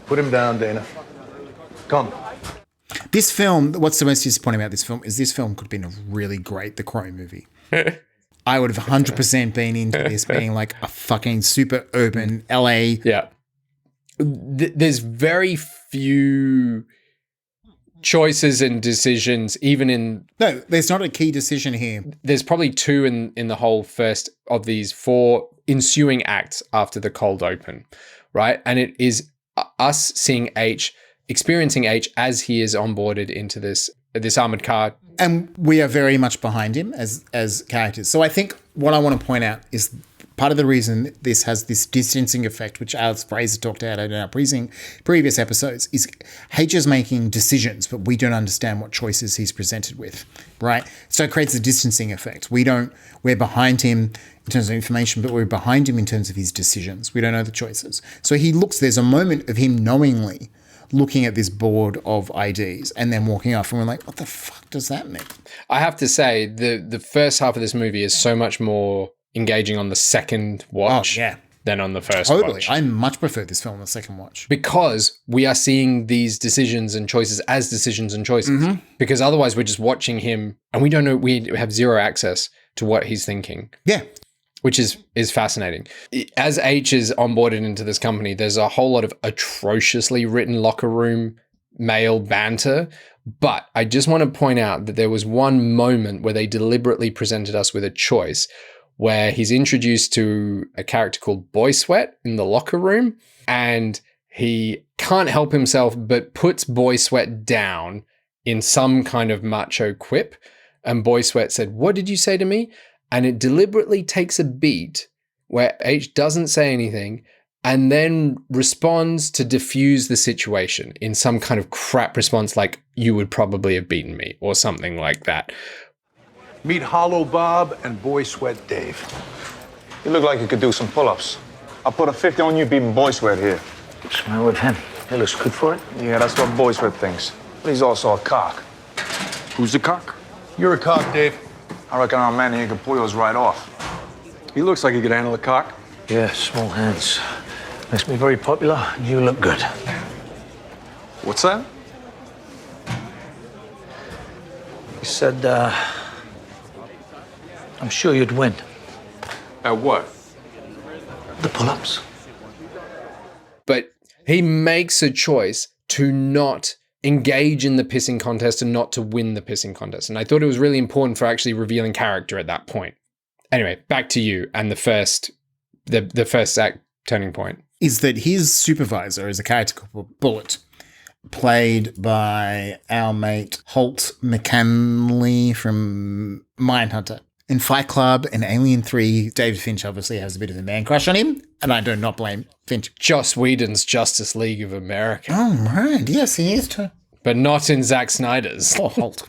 Put him down, Dana. Come. This film, what's the most disappointing about this film is this film could have been a really great The Crow movie. I would have 100% been into this being like a fucking super urban LA. Yeah. There's very few choices and decisions, even in... No, there's not a key decision here. There's probably two in the whole first of these 4 ensuing acts after the cold open, right? And it is us seeing H, experiencing H as he is onboarded into this armored car. And we are very much behind him as characters. So I think what I want to point out is part of the reason this has this distancing effect, which Alex Fraser talked about in our previous episodes, is H is making decisions, but we don't understand what choices he's presented with, right? So it creates a distancing effect. We're behind him in terms of information, but we're behind him in terms of his decisions. We don't know the choices. So there's a moment of him knowingly looking at this board of IDs and then walking off and we're like, what the fuck does that mean? I have to say, the first half of this movie is so much more engaging on the second watch than on the first watch. I much prefer this film on the second watch. Because we are seeing these decisions and choices as decisions and choices. Because otherwise we're just watching him and we don't know, we have zero access to what he's thinking. Yeah. Which is fascinating. As H is onboarded into this company, there's a whole lot of atrociously written locker room male banter. But I just want to point out that there was one moment where they deliberately presented us with a choice where he's introduced to a character called Boy Sweat in the locker room, and he can't help himself but puts Boy Sweat down in some kind of macho quip. And Boy Sweat said, "What did you say to me?" And it deliberately takes a beat where H doesn't say anything and then responds to diffuse the situation in some kind of crap response like, "You would probably have beaten me," or something like that. Meet Hollow Bob and Boy Sweat Dave. You look like you could do some pull-ups. I'll put a 50 on you beating Boy Sweat here. What's the matter with him? He looks good for it. Yeah, that's what Boy Sweat thinks. But he's also a cock. Who's the cock? You're a cock, Dave. I reckon our man here can pull yours right off. He looks like he could handle a cock. Yeah, small hands. Makes me very popular, and you look good. What's that? He said, I'm sure you'd win. At what? The pull-ups. But he makes a choice to not engage in the pissing contest and not to win the pissing contest. And I thought it was really important for actually revealing character at that point. Anyway, back to you and the first act turning point. Is that his supervisor is a character called Bullet, played by our mate Holt McCanley from Mindhunter. In Fight Club and Alien 3, David Finch obviously has a bit of a man crush on him, and I do not blame Finch. Joss Whedon's Justice League of America. Oh, right. Yes, he is too. But not in Zack Snyder's. Or Holt.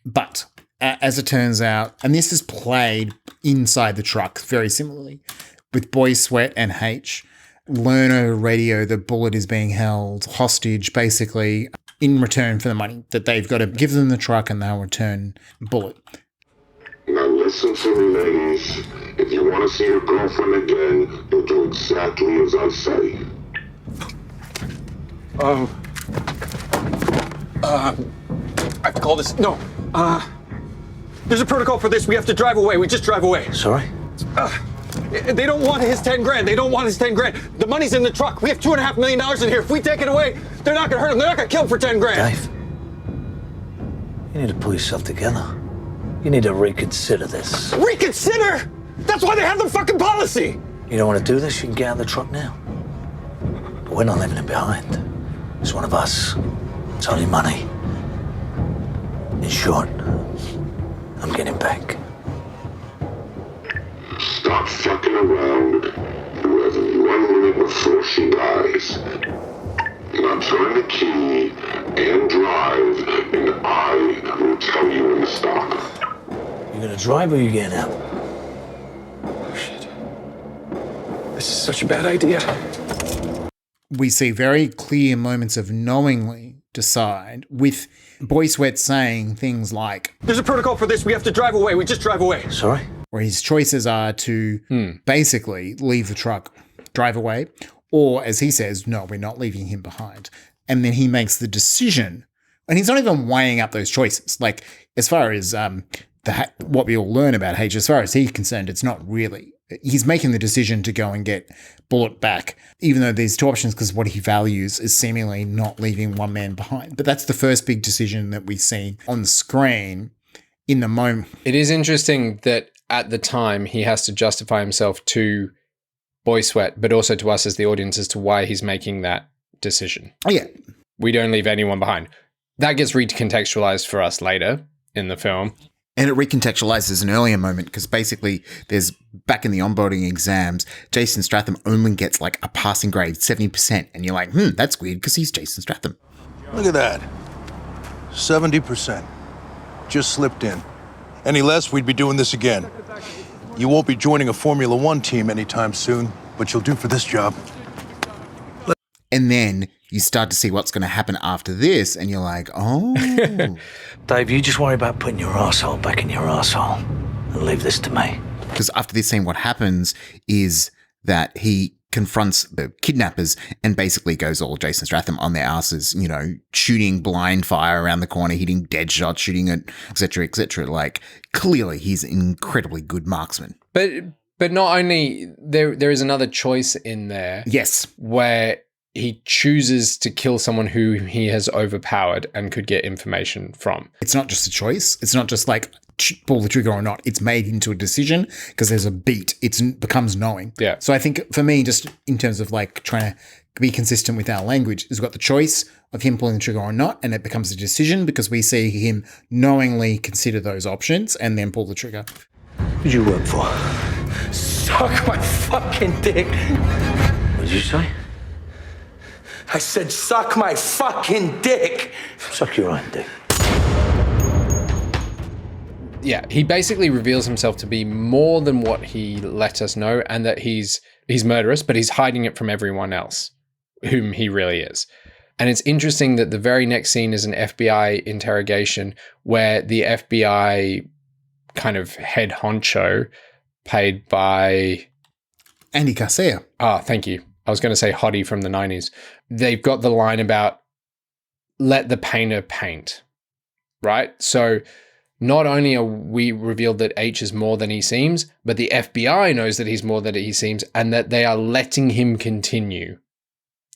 But, as it turns out, and this is played inside the truck very similarly, with Boy Sweat and H, learn over radio that Bullet is being held hostage, basically, in return for the money, that they've got to give them the truck and they'll return Bullet. Now listen to me, ladies. If you want to see your girlfriend again, you'll do exactly as I say. I call this... No. There's a protocol for this. We have to drive away. We just drive away. Sorry? They don't want his 10 grand. They don't want his 10 grand. The money's in the truck. We have $2.5 million in here. If we take it away, they're not going to hurt him. They're not going to kill him for 10 grand. Dave, you need to pull yourself together. You need to reconsider this. Reconsider? That's why they have the fucking policy. You don't want to do this? You can get out of the truck now. we're not leaving him behind. It's one of us. It's only money. In short, I'm getting back. Stop fucking around. You have 1 minute before she dies. Now turn the key and drive, and I will tell you when to stop. You gonna drive or you getting out? This is such a bad idea. We see very clear moments of knowingly decide, with Boy Sweat saying things like, There's a protocol for this. We have to drive away. We just drive away. Sorry? where his choices are to basically leave the truck, drive away, or as he says, no, we're not leaving him behind. And then he makes the decision, and he's not even weighing up those choices. Like, as far as what we all learn about H, as far as he's concerned, it's not really. He's making the decision to go and get Bullet back, even though there's two options, because what he values is seemingly not leaving one man behind. But that's the first big decision that we see on screen in the moment. It is interesting that at the time he has to justify himself to Boy Sweat, but also to us as the audience as to why he's making that decision. Oh, yeah. We don't leave anyone behind. That gets recontextualized for us later in the film. And it recontextualizes an earlier moment, because basically there's, back in the onboarding exams, Jason Statham only gets like a passing grade, 70%. And you're like, that's weird because he's Jason Statham. Look at that. 70%. Just slipped in. Any less, we'd be doing this again. You won't be joining a Formula One team anytime soon, but you'll do for this job. And then you start to see what's going to happen after this, and you're like, oh. Dave, you just worry about putting your arsehole back in your arsehole and leave this to me. Because after this scene, what happens is that he confronts the kidnappers and basically goes all Jason Statham on their asses, you know, shooting blind fire around the corner, hitting dead shots, shooting it, et cetera, like, clearly he's an incredibly good marksman. But not only, there is another choice in there. Yes. Where he chooses to kill someone who he has overpowered and could get information from. It's not just a choice. It's not just like pull the trigger or not. It's made into a decision because there's a beat. It becomes knowing. Yeah. So I think for me, just in terms of like trying to be consistent with our language, is we've got the choice of him pulling the trigger or not, and it becomes a decision because we see him knowingly consider those options and then pull the trigger. Who'd you work for? Suck my fucking dick. What did you say? I said suck my fucking dick. Suck your own dick. Yeah, he basically reveals himself to be more than what he let us know, and that he's murderous, but he's hiding it from everyone else, whom he really is. And it's interesting that the very next scene is an FBI interrogation where the FBI kind of head honcho, paid by Andy Garcia. Ah, thank you. I was going to say Hottie from the 90s. They've got the line about let the painter paint, right? So not only are we revealed that H is more than he seems, but the FBI knows that he's more than he seems, and that they are letting him continue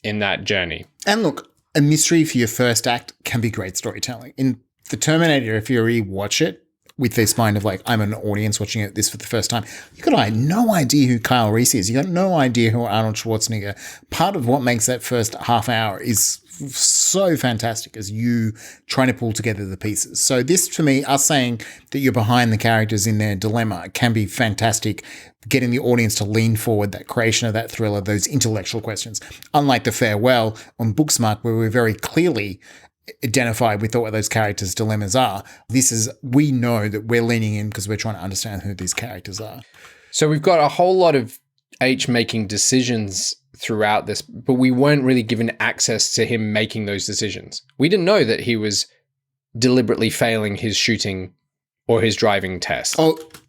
in that journey. And look, a mystery for your first act can be great storytelling. In The Terminator, if you rewatch it, with this mind of like, I'm an audience watching this for the first time, you got no idea who Kyle Reese is. You got no idea who Arnold Schwarzenegger. Part of what makes that first half hour is so fantastic as you trying to pull together the pieces. So this, for me, us saying that you're behind the characters in their dilemma can be fantastic, getting the audience to lean forward, that creation of that thriller, those intellectual questions. Unlike The Farewell on Booksmart, where we're very clearly identify with what those characters' dilemmas are. We know that we're leaning in because we're trying to understand who these characters are. So we've got a whole lot of H making decisions throughout this, but we weren't really given access to him making those decisions. We didn't know that he was deliberately failing his shooting or his driving test.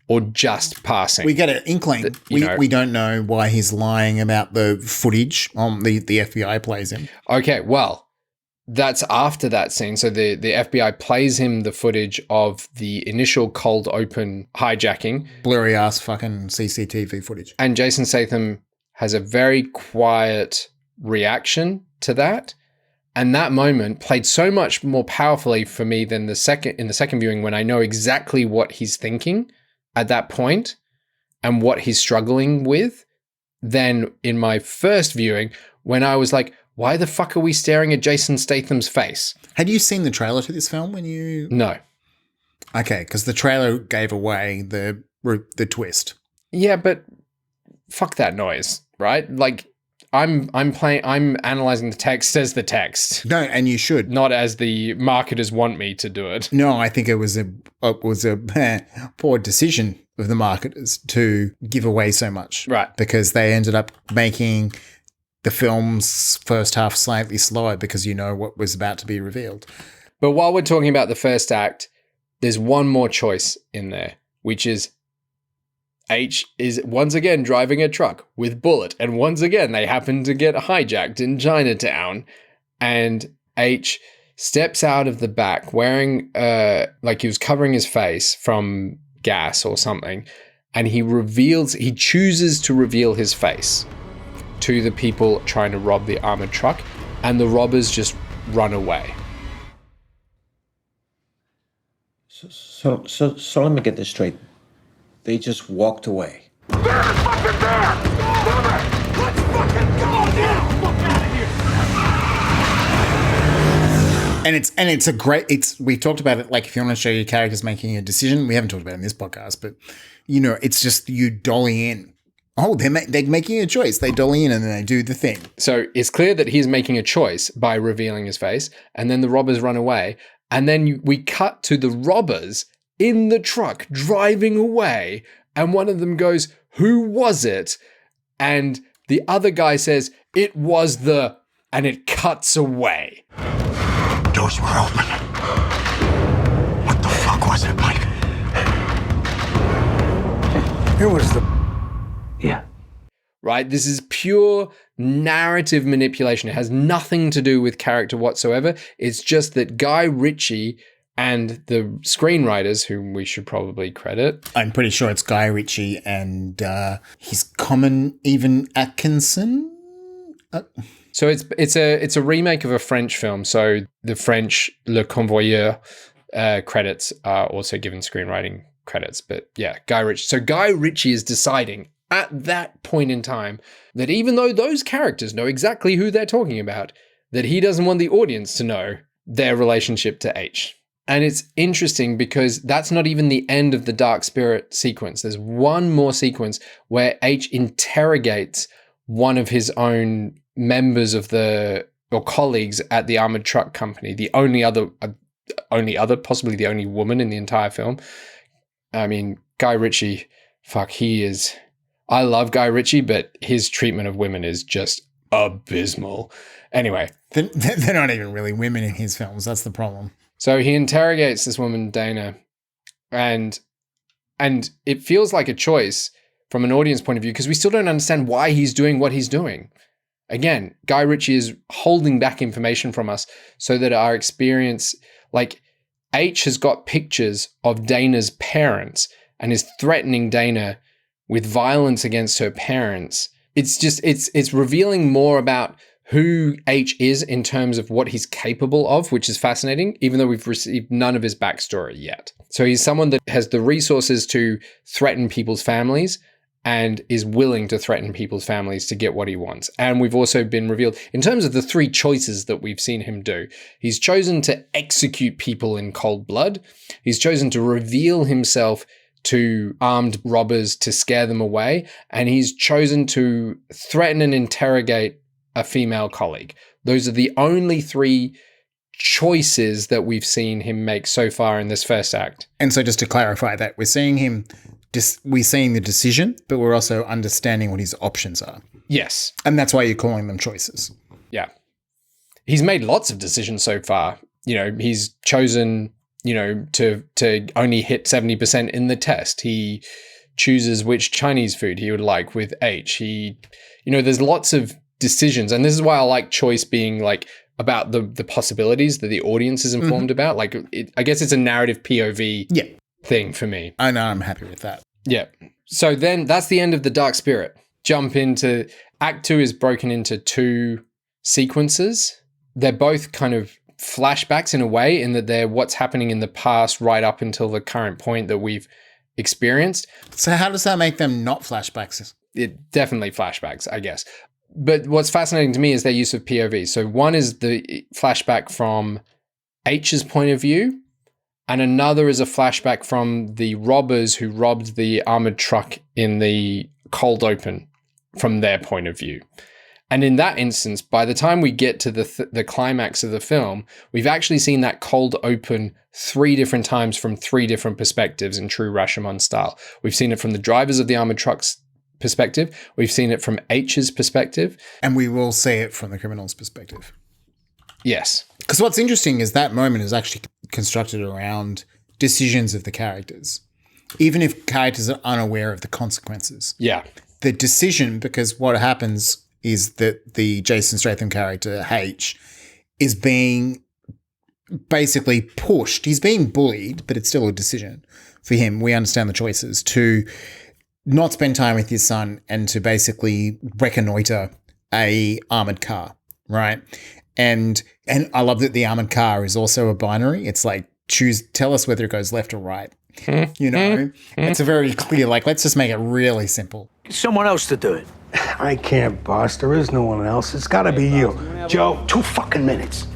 Or just passing. We get an inkling. We don't know why he's lying about the footage the FBI plays him. Okay, well, that's after that scene. So the FBI plays him the footage of the initial cold open hijacking. Blurry ass fucking CCTV footage. And Jason Statham has a very quiet reaction to that. And that moment played so much more powerfully for me than in the second viewing, when I know exactly what he's thinking at that point and what he's struggling with, than in my first viewing when I was like, why the fuck are we staring at Jason Statham's face? Had you seen the trailer to this film when you... No. Okay, because the trailer gave away the twist. Yeah, but fuck that noise, right? Like, I'm analyzing the text as the text. No, and you should. Not as the marketers want me to do it. No, I think it was a poor decision of the marketers to give away so much. Right. Because they ended up making the film's first half slightly slower because you know what was about to be revealed. But while we're talking about the first act, there's one more choice in there, which is H is once again driving a truck with Bullet. And once again, they happen to get hijacked in Chinatown. And H steps out of the back wearing, like he was covering his face from gas or something. And he chooses to reveal his face to the people trying to rob the armored truck. And the robbers just run away. So let me get this straight. They just walked away. They're fucking there! Move it! Let's fucking go now! Fuck out of here! And it's a great, we talked about it, like if you want to show your characters making a decision, we haven't talked about it in this podcast, but you know, it's just you dolly in. Oh, they're making a choice. They dolly in and then they do the thing. So it's clear that he's making a choice by revealing his face, and then the robbers run away. And then we cut to the robbers in the truck driving away. And one of them goes, "Who was it?" And the other guy says, "It was the..." And it cuts away. Doors were open. What the fuck was it, Mike? Here was the... Yeah. Right? This is pure narrative manipulation. It has nothing to do with character whatsoever. It's just that Guy Ritchie and the screenwriters, whom we should probably credit. I'm pretty sure it's Guy Ritchie and his common Evan Atkinson. So it's a remake of a French film. So the French Le Convoyeur credits are also given screenwriting credits. But yeah, Guy Ritchie. So Guy Ritchie is deciding at that point in time that even though those characters know exactly who they're talking about, that he doesn't want the audience to know their relationship to H. And it's interesting because that's not even the end of the Dark Spirit sequence. There's one more sequence where H interrogates one of his own members of or colleagues at the armored truck company, the only other, possibly the only woman in the entire film. I mean, Guy Ritchie, he is... I love Guy Ritchie, but his treatment of women is just abysmal. Anyway. They're not even really women in his films. That's the problem. So he interrogates this woman, Dana, and it feels like a choice from an audience point of view because we still don't understand why he's doing what he's doing. Again, Guy Ritchie is holding back information from us so that our experience, like H has got pictures of Dana's parents and is threatening Dana with violence against her parents. It's revealing more about who H is in terms of what he's capable of, which is fascinating, even though we've received none of his backstory yet. So he's someone that has the resources to threaten people's families and is willing to threaten people's families to get what he wants. And we've also been revealed, in terms of the three choices that we've seen him do, he's chosen to execute people in cold blood. He's chosen to reveal himself to armed robbers to scare them away. And he's chosen to threaten and interrogate a female colleague. Those are the only three choices that we've seen him make so far in this first act. And so just to clarify that, we're seeing the decision, but we're also understanding what his options are. Yes. And that's why you're calling them choices. Yeah. He's made lots of decisions so far. You know, he's chosen, to only hit 70% in the test. He chooses which Chinese food he would like with H. There's lots of decisions. And this is why I like choice being like about the possibilities that the audience is informed about. Like, I guess it's a narrative POV thing for me. I know, I'm happy with that. Yeah. So then that's the end of the Dark Spirit. Jump into Act 2 is broken into two sequences. They're both kind of flashbacks in a way, in that they're what's happening in the past right up until the current point that we've experienced. So how does that make them not flashbacks? It definitely flashbacks, I guess. But what's fascinating to me is their use of POV. So one is the flashback from H's point of view, and another is a flashback from the robbers who robbed the armored truck in the cold open from their point of view. And in that instance, by the time we get to the climax of the film, we've actually seen that cold open 3 different times from 3 different perspectives in true Rashomon style. We've seen it from the drivers of the armored trucks perspective. We've seen it from H's perspective. And we will see it from the criminal's perspective. Yes. Because what's interesting is that moment is actually constructed around decisions of the characters, even if characters are unaware of the consequences. Yeah. The decision, because what happens is that the Jason Statham character, H, is being basically pushed. He's being bullied, but it's still a decision for him. We understand the choices to not spend time with his son and to basically reconnoiter a armored car, right? And I love that the armored car is also a binary. It's like, tell us whether it goes left or right. You know, it's a very clear, like, let's just make it really simple. Get someone else to do it. I can't, boss. There is no one else. It's gotta be you. Joe, 2 fucking minutes.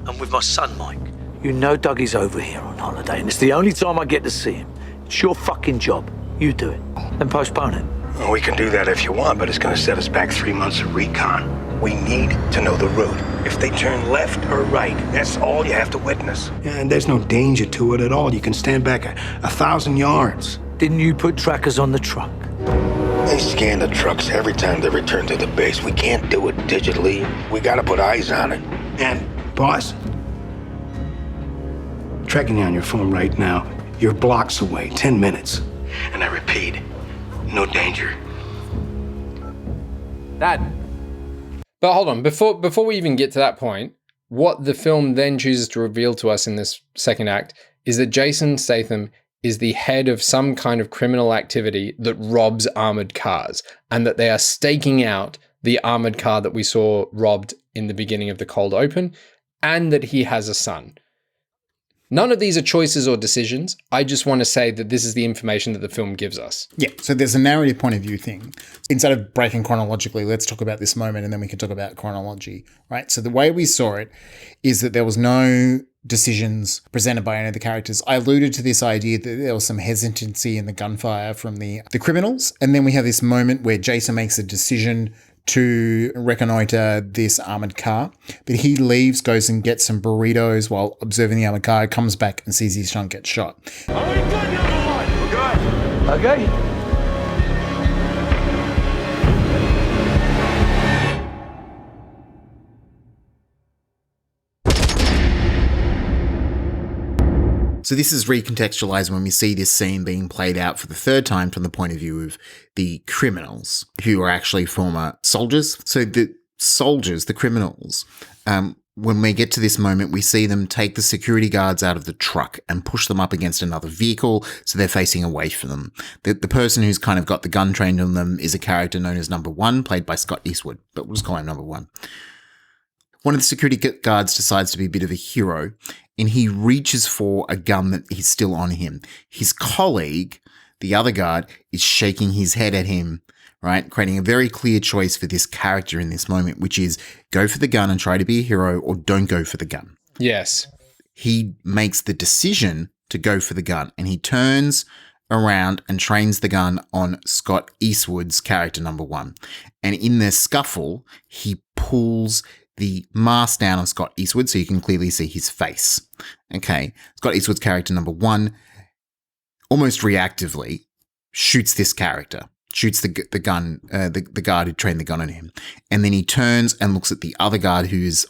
I'm with my son, Mike. You know Dougie's over here on holiday, and it's the only time I get to see him. It's your fucking job. You do it. Then postpone it. Well, we can do that if you want, but it's gonna set us back 3 months of recon. We need to know the route. If they turn left or right, that's all you have to witness. And there's no danger to it at all. You can stand back 1,000 yards. Didn't you put trackers on the truck? They scan the trucks every time they return to the base. We can't do it digitally. We gotta put eyes on it. And, boss, tracking you on your phone right now. You're blocks away, 10 minutes. And I repeat, no danger. Dad. But hold on, before we even get to that point, what the film then chooses to reveal to us in this second act is that Jason Statham is the head of some kind of criminal activity that robs armored cars, and that they are staking out the armored car that we saw robbed in the beginning of the cold open, and that he has a son. None of these are choices or decisions. I just want to say that this is the information that the film gives us. Yeah, so there's a narrative point of view thing. Instead of breaking chronologically, let's talk about this moment and then we can talk about chronology, right? So the way we saw it is that there was no decisions presented by any of the characters. I alluded to this idea that there was some hesitancy in the gunfire from the criminals, and then we have this moment where Jason makes a decision to reconnoiter this armored car, but he leaves, goes and gets some burritos while observing the armored car, comes back and sees his son get shot. Are we good, number 1? We're good. Okay. So this is recontextualized when we see this scene being played out for the 3rd time from the point of view of the criminals, who are actually former soldiers. So the soldiers, the criminals, when we get to this moment, we see them take the security guards out of the truck and push them up against another vehicle so they're facing away from them. The person who's kind of got the gun trained on them is a character known as Number 1, played by Scott Eastwood, but we'll just call him Number 1. One of the security guards decides to be a bit of a hero, and he reaches for a gun that is still on him. His colleague, the other guard, is shaking his head at him, right? Creating a very clear choice for this character in this moment, which is go for the gun and try to be a hero, or don't go for the gun. Yes. He makes the decision to go for the gun, and he turns around and trains the gun on Scott Eastwood's character Number 1. And in their scuffle, he pulls the mask down on Scott Eastwood so you can clearly see his face. Okay. Scott Eastwood's character Number 1 almost reactively shoots this character, shoots the gun, the guard who trained the gun on him. And then he turns and looks at the other guard who's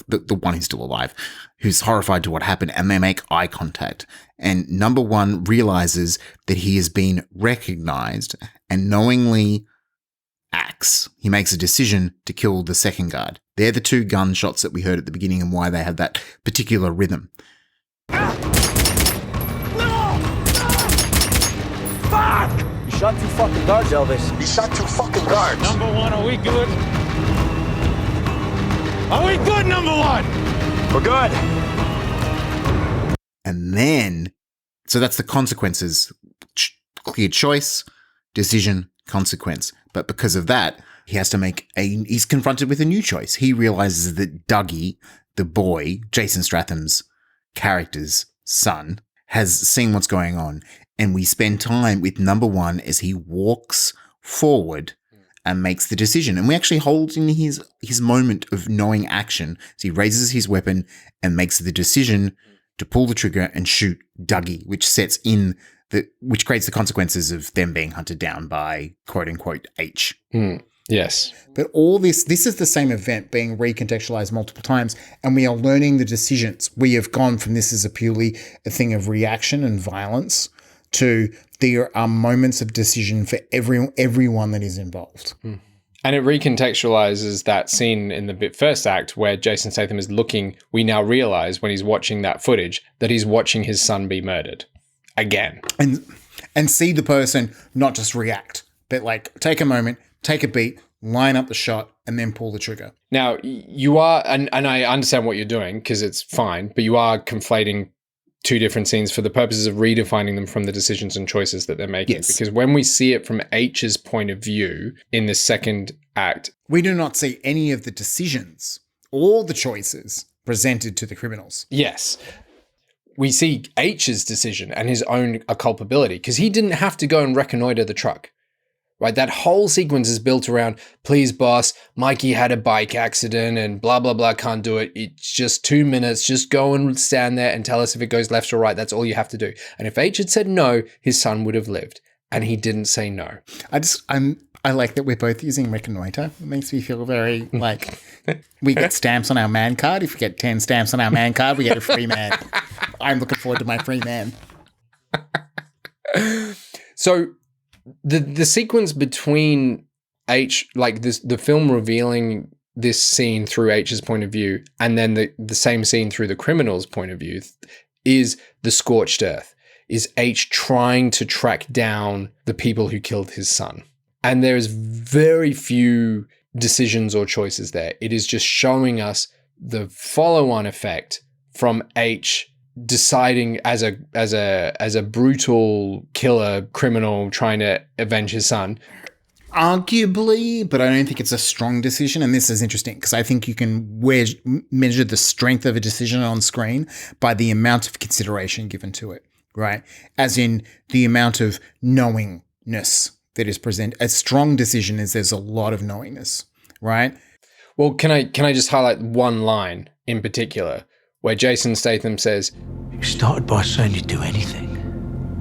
the one who's still alive, who's horrified to what happened, and they make eye contact. And Number 1 realizes that he has been recognized and knowingly acts. He makes a decision to kill the second guard. They're the 2 gunshots that we heard at the beginning and why they have that particular rhythm. No! Fuck! You shot 2 fucking guards, Elvis. You shot 2 fucking guards. Number 1, are we good? Are we good, Number 1? We're good. And then, so that's the consequences. Clear choice, decision, consequence. But because of that, He has to he's confronted with a new choice. He realizes that Dougie, the boy, Jason Statham's character's son, has seen what's going on. And we spend time with number one as he walks forward and makes the decision. And we actually hold in his moment of knowing action. So he raises his weapon and makes the decision to pull the trigger and shoot Dougie, which which creates the consequences of them being hunted down by quote unquote H. Yes. But all this is the same event being recontextualized multiple times, and we are learning the decisions. We have gone from this as a purely a thing of reaction and violence to there are moments of decision for everyone that is involved. And it recontextualizes that scene in the first act where Jason Statham is looking, we now realize when he's watching that footage that he's watching his son be murdered again. And see the person not just react, but like take a moment, take a beat, line up the shot, and then pull the trigger. Now, you are, and I understand what you're doing because it's fine, but you are conflating two different scenes for the purposes of redefining them from the decisions and choices that they're making. Yes. Because when we see it from H's point of view in the second act, we do not see any of the decisions or the choices presented to the criminals. Yes. We see H's decision and his own culpability because he didn't have to go and reconnoiter the truck. Right, that whole sequence is built around, please, boss, Mikey had a bike accident and blah, blah, blah, can't do it. It's just 2 minutes. Just go and stand there and tell us if it goes left or right. That's all you have to do. And if H had said no, his son would have lived. And he didn't say no. I like that we're both using reconnoiter. It makes me feel very like we get stamps on our man card. If we get 10 stamps on our man card, we get a free man. I'm looking forward to my free man. So the sequence between H, like this, the film revealing this scene through H's point of view, and then the same scene through the criminal's point of view, is the scorched earth. Is H trying to track down the people who killed his son? And there is very few decisions or choices there. It is just showing us the follow-on effect from H deciding as a brutal killer criminal trying to avenge his son. Arguably, but I don't think it's a strong decision. And this is interesting because I think you can measure the strength of a decision on screen by the amount of consideration given to it, right? As in the amount of knowingness that is present. A strong decision is there's a lot of knowingness, right? Well, can I just highlight one line in particular where Jason Statham says, "You started by saying you'd do anything,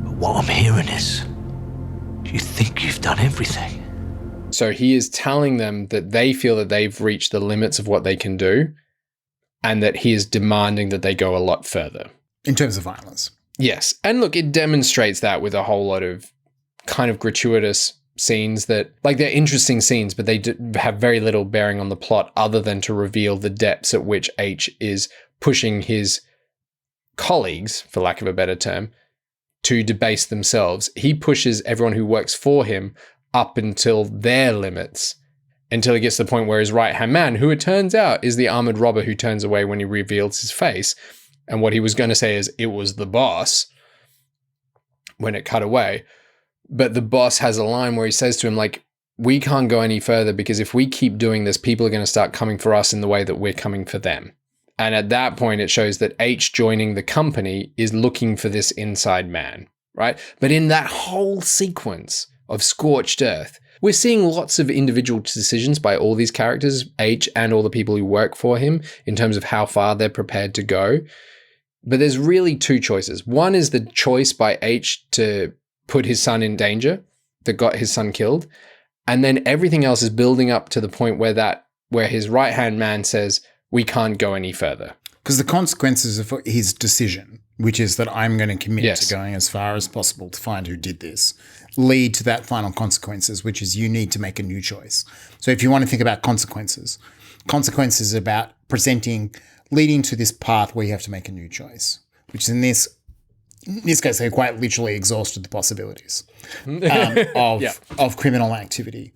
but what I'm hearing is, you think you've done everything." So he is telling them that they feel that they've reached the limits of what they can do, and that he is demanding that they go a lot further. In terms of violence. Yes. And look, it demonstrates that with a whole lot of kind of gratuitous scenes that, like, they're interesting scenes, but they have very little bearing on the plot other than to reveal the depths at which H is pushing his colleagues, for lack of a better term, to debase themselves. He pushes everyone who works for him up until their limits, until he gets to the point where his right-hand man, who it turns out is the armored robber who turns away when he reveals his face, and what he was going to say is, it was the boss, when it cut away. But the boss has a line where he says to him, like, we can't go any further because if we keep doing this, people are going to start coming for us in the way that we're coming for them. And at that point, it shows that H joining the company is looking for this inside man, right? But in that whole sequence of Scorched Earth, we're seeing lots of individual decisions by all these characters, H and all the people who work for him, in terms of how far they're prepared to go. But there's really two choices. One is the choice by H to put his son in danger, that got his son killed. And then everything else is building up to the point where his right-hand man says, we can't go any further. Because the consequences of his decision, which is that I'm going to commit to going as far as possible to find who did this, lead to that final consequences, which is you need to make a new choice. So if you want to think about consequences about leading to this path where you have to make a new choice, which in this case, they quite literally exhausted the possibilities of criminal activity.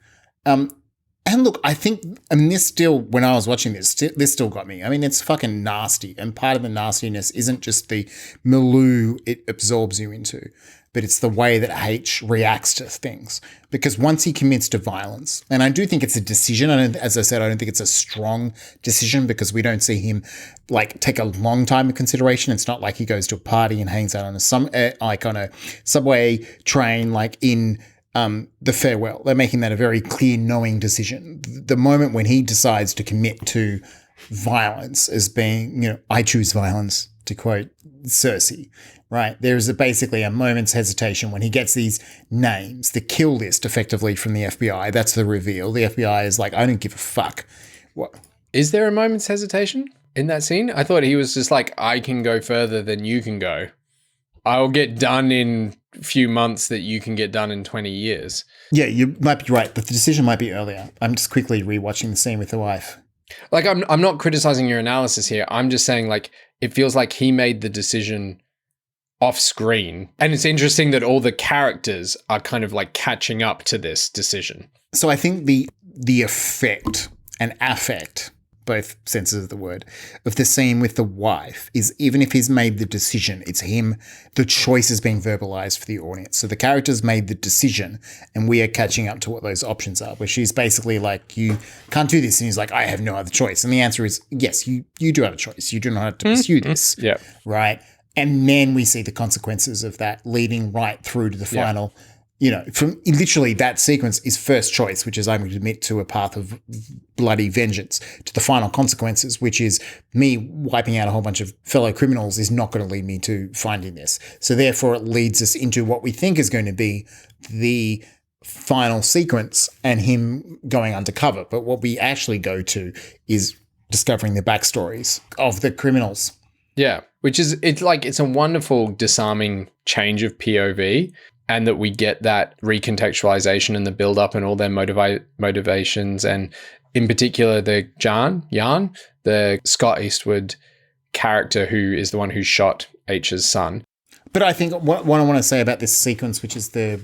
And look, I think, and this still, when I was watching this still got me. I mean, it's fucking nasty. And part of the nastiness isn't just the milieu it absorbs you into, but it's the way that H reacts to things. Because once he commits to violence, and I do think it's a decision, as I said, I don't think it's a strong decision because we don't see him like take a long time of consideration. It's not like he goes to a party and hangs out on a subway train, like in the farewell. They're making that a very clear, knowing decision. The moment when he decides to commit to violence as being, I choose violence, to quote Cersei, right? There is basically a moment's hesitation when he gets these names, the kill list effectively from the FBI. That's the reveal. The FBI is like, I don't give a fuck. What? Is there a moment's hesitation in that scene? I thought he was just like, I can go further than you can go. I'll get done in a few months that you can get done in 20 years. Yeah, you might be right, but the decision might be earlier. I'm just quickly rewatching the scene with the wife. Like, I'm not criticizing your analysis here. I'm just saying, like, it feels like he made the decision off screen. And it's interesting that all the characters are kind of like catching up to this decision. So I think the effect and affect, both senses of the word, of the scene with the wife is, even if he's made the decision, it's him, the choice is being verbalized for the audience. So the characters made the decision and we are catching up to what those options are, where she's basically like, you can't do this. And he's like, I have no other choice. And the answer is, yes, you do have a choice. You do not have to pursue this. Yeah. Right. And then we see the consequences of that leading right through to the final, from literally that sequence is first choice, which is I'm going to admit to a path of bloody vengeance, to the final consequences, which is me wiping out a whole bunch of fellow criminals is not going to lead me to finding this. So therefore it leads us into what we think is going to be the final sequence and him going undercover. But what we actually go to is discovering the backstories of the criminals. Yeah, which is, it's a wonderful disarming change of POV, and that we get that recontextualization and the build up and all their motivations. And in particular, the Jan, the Scott Eastwood character who is the one who shot H's son. But I think what I want to say about this sequence, which is the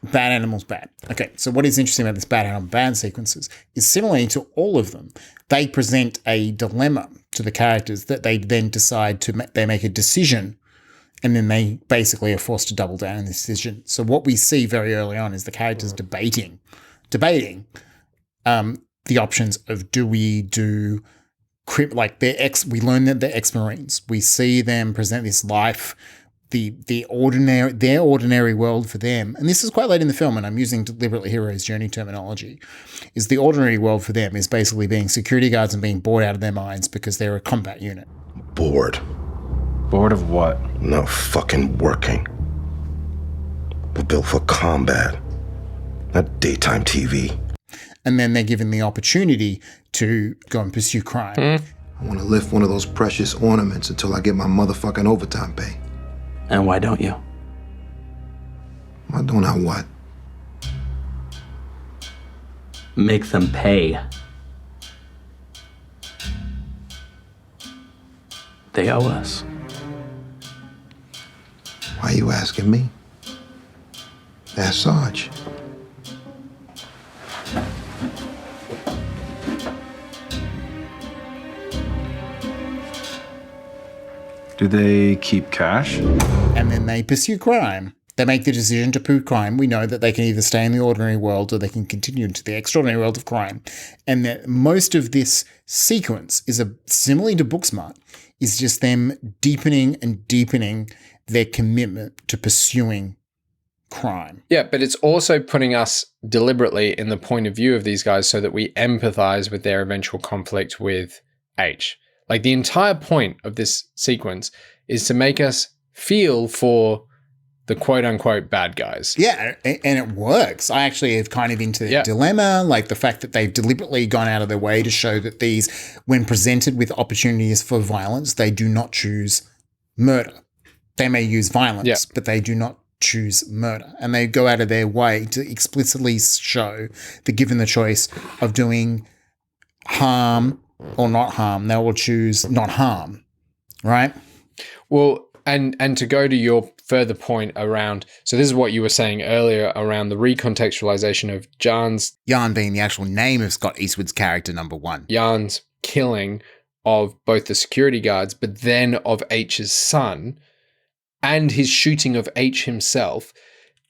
bad animals bad. Okay, so what is interesting about this bad animal bad sequences is similarly to all of them, they present a dilemma to the characters that they then decide they make a decision, and then they basically are forced to double down on this decision. So what we see very early on is the characters debating the options of, do we do like we learn that they're ex-Marines. We see them present this life, their ordinary world for them. And this is quite late in the film, and I'm using deliberately hero's journey terminology, is the ordinary world for them is basically being security guards and being bored out of their minds because they're a combat unit. Bored. Bored of what? Not fucking working. We're built for combat, not daytime TV. And then they're given the opportunity to go and pursue crime. I want to lift one of those precious ornaments until I get my motherfucking overtime pay. And why don't you? Why don't I what? Make them pay. They owe us. Why are you asking me? Ask Sarge. Do they keep cash? And then they pursue crime. They make the decision to pursue crime. We know that they can either stay in the ordinary world or they can continue into the extraordinary world of crime. And that most of this sequence is similarly to Booksmart, is just them deepening and deepening their commitment to pursuing crime. Yeah, but it's also putting us deliberately in the point of view of these guys so that we empathize with their eventual conflict with H. Like, the entire point of this sequence is to make us feel for the quote-unquote bad guys. Yeah, and it works. I actually have kind of into the dilemma, like the fact that they've deliberately gone out of their way to show that these, when presented with opportunities for violence, they do not choose murder. They may use violence, but they do not choose murder. And they go out of their way to explicitly show that given the choice of doing harm or not harm, they will choose not harm, right? Well, And to go to your further point around, so this is what you were saying earlier around the recontextualization of Jan being the actual name of Scott Eastwood's character, number one. Jan's killing of both the security guards, but then of H's son, and his shooting of H himself,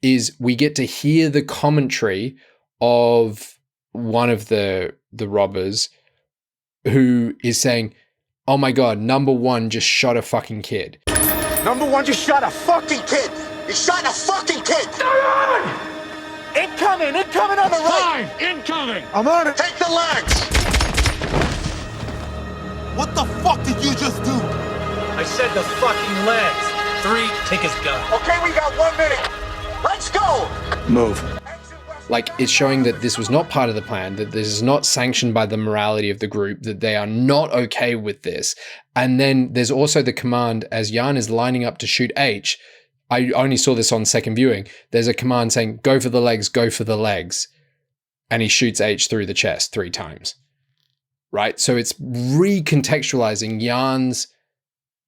is we get to hear the commentary of one of the robbers who is saying, oh my God, number one just shot a fucking kid. Number one just shot a fucking kid. You shot a fucking kid. Incoming on the right. Fine, incoming. I'm on it. Take the legs. What the fuck did you just do? I said the fucking legs. 3, take his gun. Okay, we got 1 minute. Let's go. Move. Like, it's showing that this was not part of the plan, that this is not sanctioned by the morality of the group, that they are not okay with this. And then there's also the command as Jan is lining up to shoot H. I only saw this on second viewing. There's a command saying, go for the legs, go for the legs. And he shoots H through the chest 3 times. Right? So it's recontextualizing Jan's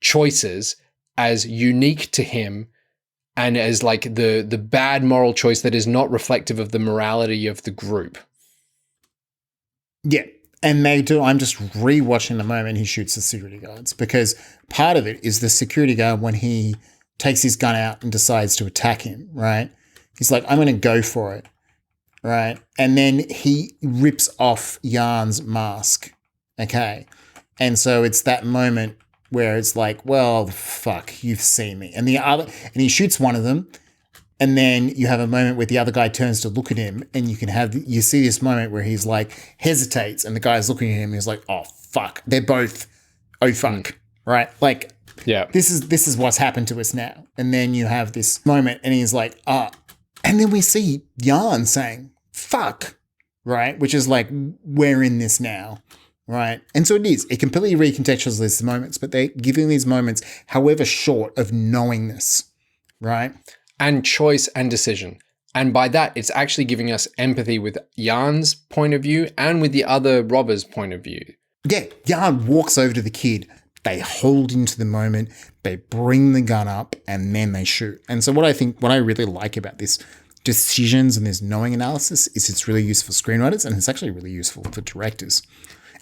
choices as unique to him and as like the bad moral choice that is not reflective of the morality of the group. Yeah. And they do. I'm just rewatching the moment he shoots the security guards, because part of it is the security guard, when he takes his gun out and decides to attack him, right? He's like, I'm going to go for it, right? And then he rips off Jan's mask, okay? And so it's that moment where it's like, well, fuck, you've seen me. And he shoots one of them, and then you have a moment where the other guy turns to look at him, and you see this moment where he's like hesitates, and the guy's looking at him, and he's like, oh fuck, they're both, oh fuck, right? Like, yeah, this is what's happened to us now. And then you have this moment, and he's like, and then we see Jan saying, fuck, right? Which is like, we're in this now. Right. And so it completely recontextualizes these moments, but they're giving these moments, however short, of knowingness, right? And choice and decision. And by that, it's actually giving us empathy with Jan's point of view and with the other robbers' point of view. Yeah. Jan walks over to the kid. They hold into the moment. They bring the gun up, and then they shoot. And so what I really like about this decisions and this knowing analysis is it's really useful for screenwriters, and it's actually really useful for directors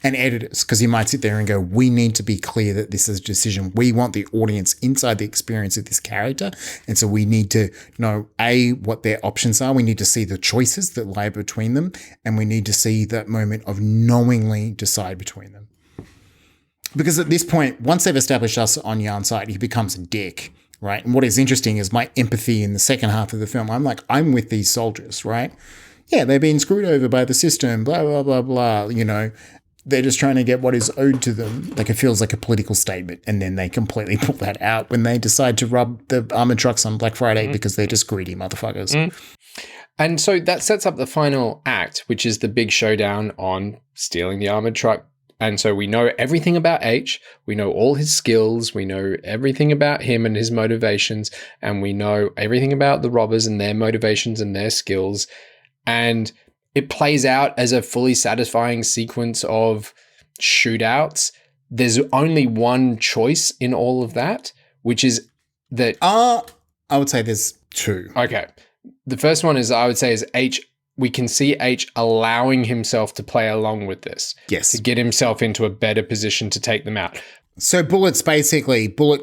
and editors, because you might sit there and go, we need to be clear that this is a decision. We want the audience inside the experience of this character. And so we need to know, A, what their options are. We need to see the choices that lie between them. And we need to see that moment of knowingly decide between them. Because at this point, once they've established us on Jan's side, he becomes a dick, right? And what is interesting is my empathy in the second half of the film. I'm with these soldiers, right? Yeah, they're being screwed over by the system, blah, blah, blah, blah, you know. They're just trying to get what is owed to them. Like, it feels like a political statement. And then they completely pull that out when they decide to rob the armored trucks on Black Friday because they're just greedy motherfuckers. And so that sets up the final act, which is the big showdown on stealing the armored truck. And so we know everything about H. We know all his skills. We know everything about him and his motivations. And we know everything about the robbers and their motivations and their skills. And it plays out as a fully satisfying sequence of shootouts. There's only one choice in all of that, which is that... I would say there's 2. Okay. The first one is, I would say, is H. We can see H allowing himself to play along with this. Yes. To get himself into a better position to take them out. So Bullet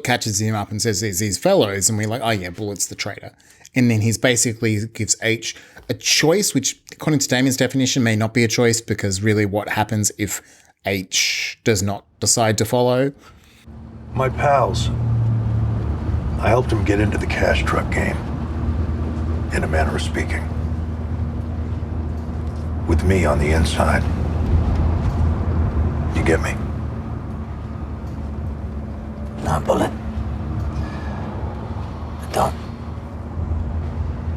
catches him up and says, there's these fellows. And we're like, oh yeah, Bullet's the traitor. And then he's basically gives H a choice, which according to Damien's definition may not be a choice, because really what happens if H does not decide to follow? My pals. I helped him get into the cash truck game, in a manner of speaking. With me on the inside. You get me? No, Bullet. I don't.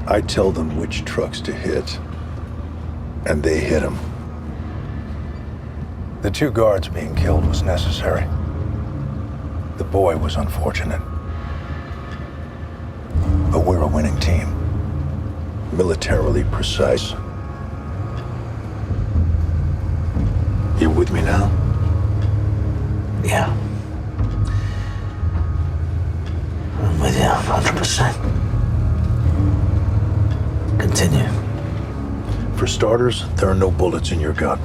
I tell them which trucks to hit, and they hit them. The 2 guards being killed was necessary. The boy was unfortunate. But we're a winning team. Militarily precise. You with me now? Yeah. with you, 100%. Continue. For starters, there are no bullets in your gun.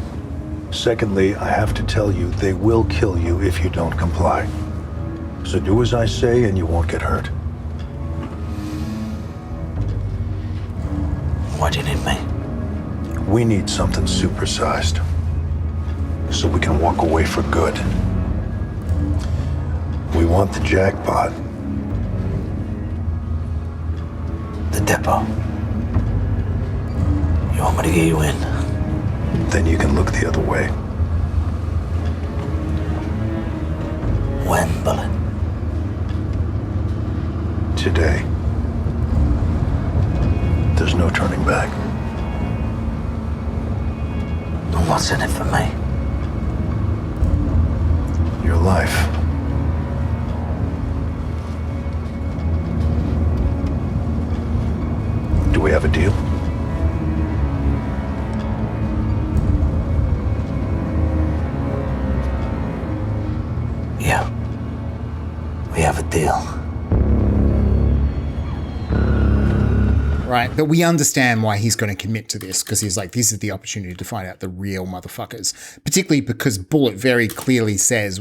Secondly, I have to tell you, they will kill you if you don't comply. So do as I say and you won't get hurt. Why do you need me? We need something supersized, so we can walk away for good. We want the jackpot. The depot. You want me to get you in? Then you can look the other way. When, Bullet? Today. There's no turning back. And what's in it for me? Your life. Do we have a deal? Yeah. We have a deal. Right, but we understand why he's going to commit to this, because he's like, this is the opportunity to find out the real motherfuckers. Particularly because Bullet very clearly says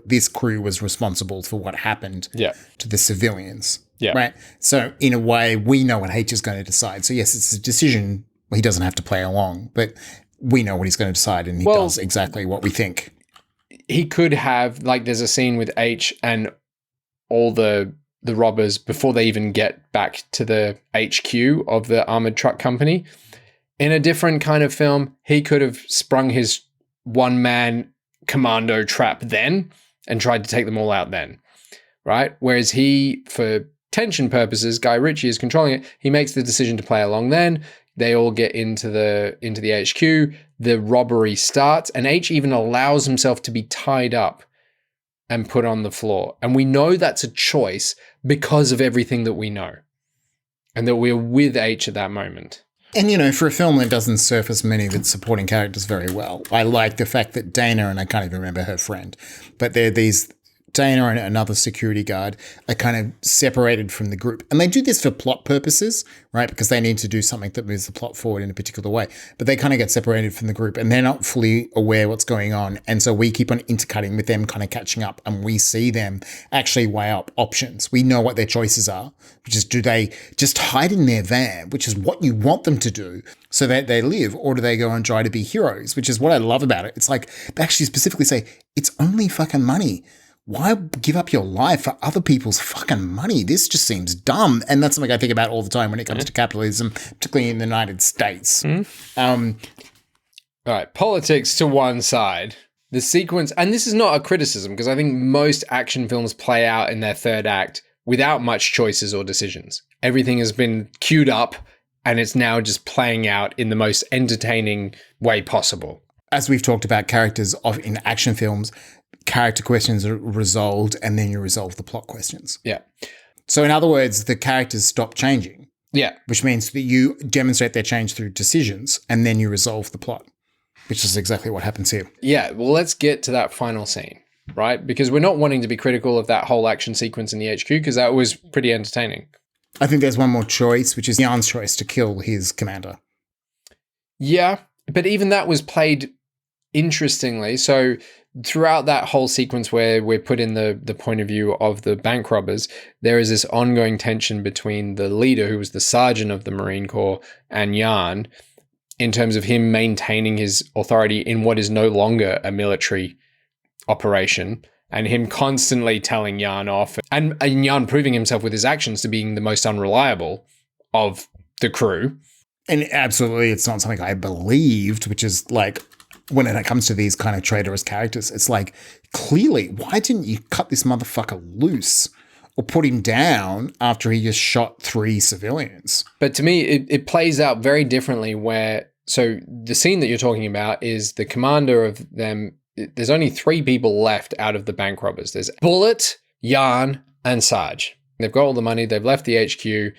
this crew was responsible for what happened to the civilians. Yeah. Right. So in a way, we know what H is going to decide. So yes, it's a decision. Well, he doesn't have to play along, but we know what he's going to decide, and he does exactly what we think. He could have, like, there's a scene with H and all the robbers before they even get back to the HQ of the armored truck company. In a different kind of film, he could have sprung his one-man commando trap then and tried to take them all out then, right? Whereas he, for tension purposes, Guy Ritchie is controlling it. He makes the decision to play along then. They all get into the HQ. The robbery starts, and H even allows himself to be tied up and put on the floor. And we know that's a choice because of everything that we know, and that we're with H at that moment. And, you know, for a film that doesn't surface many of its supporting characters very well, I like the fact that Dana, and I can't even remember her friend, but they're these, Dana and another security guard are kind of separated from the group. And they do this for plot purposes, right? Because they need to do something that moves the plot forward in a particular way. But they kind of get separated from the group and they're not fully aware what's going on. And so we keep on intercutting with them kind of catching up, and we see them actually weigh up options. We know what their choices are, which is, do they just hide in their van, which is what you want them to do so that they live, or do they go and try to be heroes, which is what I love about it. It's like they actually specifically say, it's only fucking money. Why give up your life for other people's fucking money? This just seems dumb. And that's something I think about all the time when it comes to capitalism, particularly in the United States. All right, politics to one side. The sequence, and this is not a criticism, because I think most action films play out in their third act without much choices or decisions. Everything has been queued up, and it's now just playing out in the most entertaining way possible. As we've talked about, characters in action films, character questions are resolved, and then you resolve the plot questions. Yeah. So in other words, the characters stop changing. Yeah. Which means that you demonstrate their change through decisions, and then you resolve the plot, which is exactly what happens here. Yeah. Well, let's get to that final scene, right? Because we're not wanting to be critical of that whole action sequence in the HQ, because that was pretty entertaining. I think there's one more choice, which is Jan's choice to kill his commander. Yeah. But even that was played interestingly. So throughout that whole sequence where we're put in the point of view of the bank robbers, there is this ongoing tension between the leader, who was the sergeant of the Marine Corps, and Jan, in terms of him maintaining his authority in what is no longer a military operation, and him constantly telling Jan off, and Jan proving himself with his actions to being the most unreliable of the crew. And absolutely, it's not something I believed, which is like, when it comes to these kind of traitorous characters, it's like, clearly, why didn't you cut this motherfucker loose or put him down after he just shot 3 civilians? But to me, it plays out very differently so the scene that you're talking about is the commander of them. There's only 3 people left out of the bank robbers. There's Bullet, Jan, and Sarge. They've got all the money. They've left the HQ,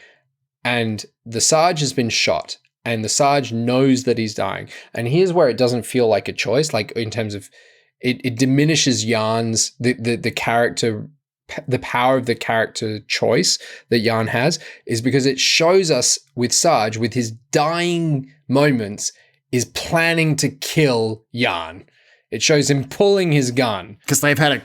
and the Sarge has been shot. And the Sarge knows that he's dying. And here's where it doesn't feel like a choice, like in terms of it diminishes Jan's, the character the power of the character choice that Jan has is because it shows us with Sarge, with his dying moments, is planning to kill Jan. It shows him pulling his gun. Because they've had a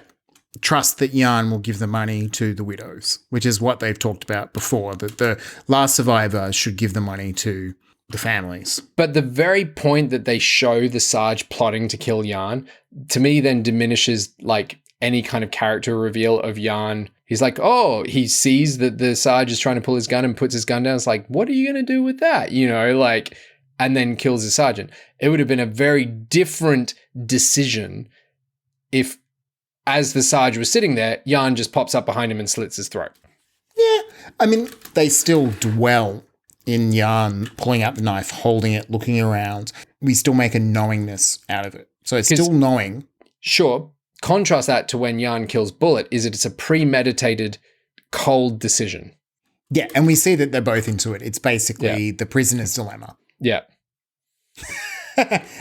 trust that Jan will give the money to the widows, which is what they've talked about before, that the last survivor should give the money to the families. But the very point that they show the Sarge plotting to kill Jan, to me then diminishes like any kind of character reveal of Jan. He's like, oh, he sees that the Sarge is trying to pull his gun and puts his gun down. It's like, what are you going to do with that? You know, like, and then kills the sergeant. It would have been a very different decision if, as the Sarge was sitting there, Jan just pops up behind him and slits his throat. Yeah. I mean, they still dwell in Jan pulling out the knife, holding it, looking around. We still make a knowingness out of it. So it's still knowing. Sure. Contrast that to when Jan kills Bullet, is that it's a premeditated, cold decision. Yeah, and we see that they're both into it. It's basically the prisoner's dilemma. Yeah.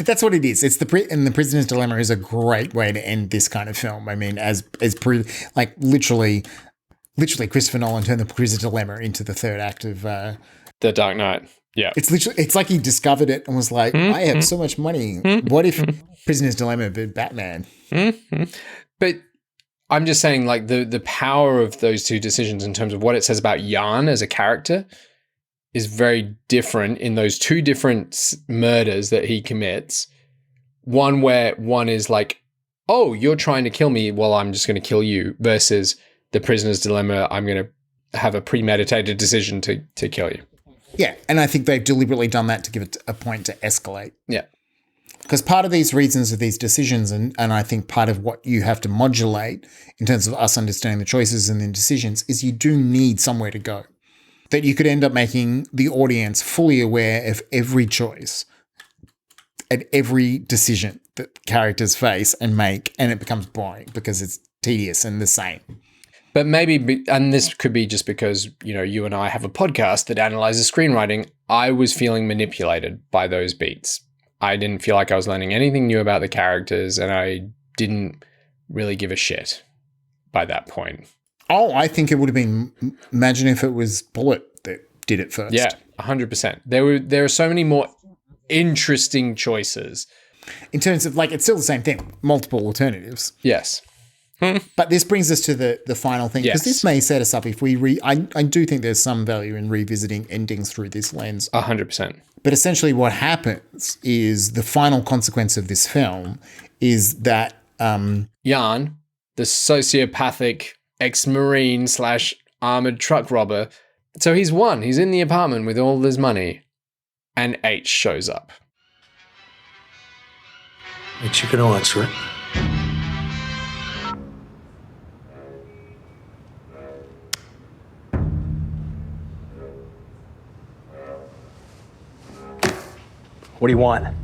That's what it is. It's and the prisoner's dilemma is a great way to end this kind of film. I mean, literally Christopher Nolan turned the prisoner's dilemma into the third act of The Dark Knight. Yeah. It's like he discovered it and was like, I have so much money. What if Prisoner's Dilemma but Batman? But I'm just saying, like, the power of those two decisions in terms of what it says about Jan as a character is very different in those two different murders that he commits. One where one is like, oh, you're trying to kill me, well, I'm just going to kill you, versus the Prisoner's Dilemma, I'm going to have a premeditated decision to kill you. Yeah, and I think they've deliberately done that to give it a point to escalate. Yeah. Because part of these reasons of these decisions, and I think part of what you have to modulate in terms of us understanding the choices and the decisions, is you do need somewhere to go. That you could end up making the audience fully aware of every choice and every decision that characters face and make, and it becomes boring because it's tedious and the same. But maybe, and this could be just because, you know, you and I have a podcast that analyzes screenwriting, I was feeling manipulated by those beats. I didn't feel like I was learning anything new about the characters, and I didn't really give a shit by that point. Oh, I think it would have been, imagine if it was Bullet that did it first. Yeah, 100%. There are so many more interesting choices. In terms of, like, it's still the same thing, multiple alternatives. Yes. But this brings us to the final thing, because Yes. this may set us up if we I do think there's some value in revisiting endings through this lens. 100%. But essentially what happens is the final consequence of this film is that Jan, the sociopathic ex-Marine / armored truck robber, so he's won. He's in the apartment with all his money, and H shows up. H, you can answer it. What do you want?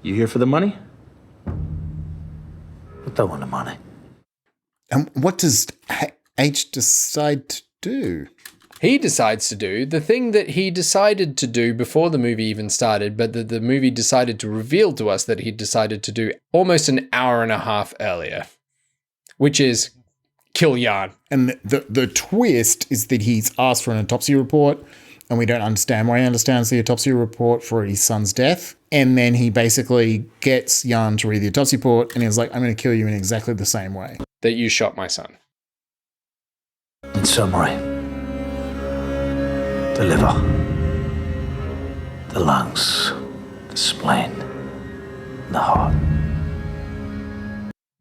You here for the money? I don't want the money. And what does H decide to do? He decides to do the thing that he decided to do before the movie even started, but that the movie decided to reveal to us that he decided to do almost an hour and a half earlier, which is kill Jan. And the twist is that he's asked for an autopsy report, and we don't understand why he understands the autopsy report for his son's death. And then he basically gets Jan to read the autopsy report, and he's like, I'm going to kill you in exactly the same way. That you shot my son. In summary, the liver, the lungs, the spleen, the heart.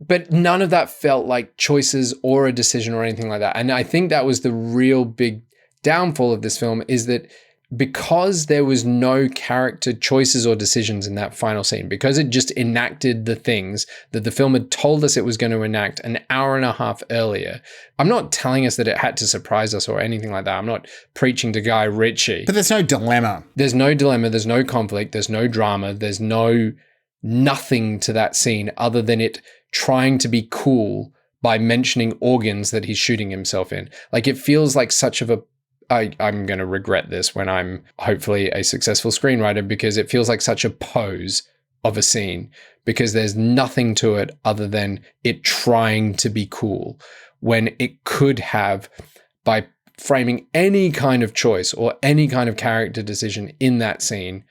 But none of that felt like choices or a decision or anything like that. And I think that was the real big downfall of this film, is that because there was no character choices or decisions in that final scene, because it just enacted the things that the film had told us it was going to enact an hour and a half earlier. I'm not telling us that it had to surprise us or anything like that. I'm not preaching to Guy Ritchie. But there's no dilemma. There's no dilemma. There's no conflict. There's no drama. There's nothing to that scene other than it trying to be cool by mentioning organs that he's shooting himself in. Like, it feels like such of a I'm going to regret this when I'm hopefully a successful screenwriter, because it feels like such a pose of a scene because there's nothing to it other than it trying to be cool when it could have, by framing any kind of choice or any kind of character decision in that scene,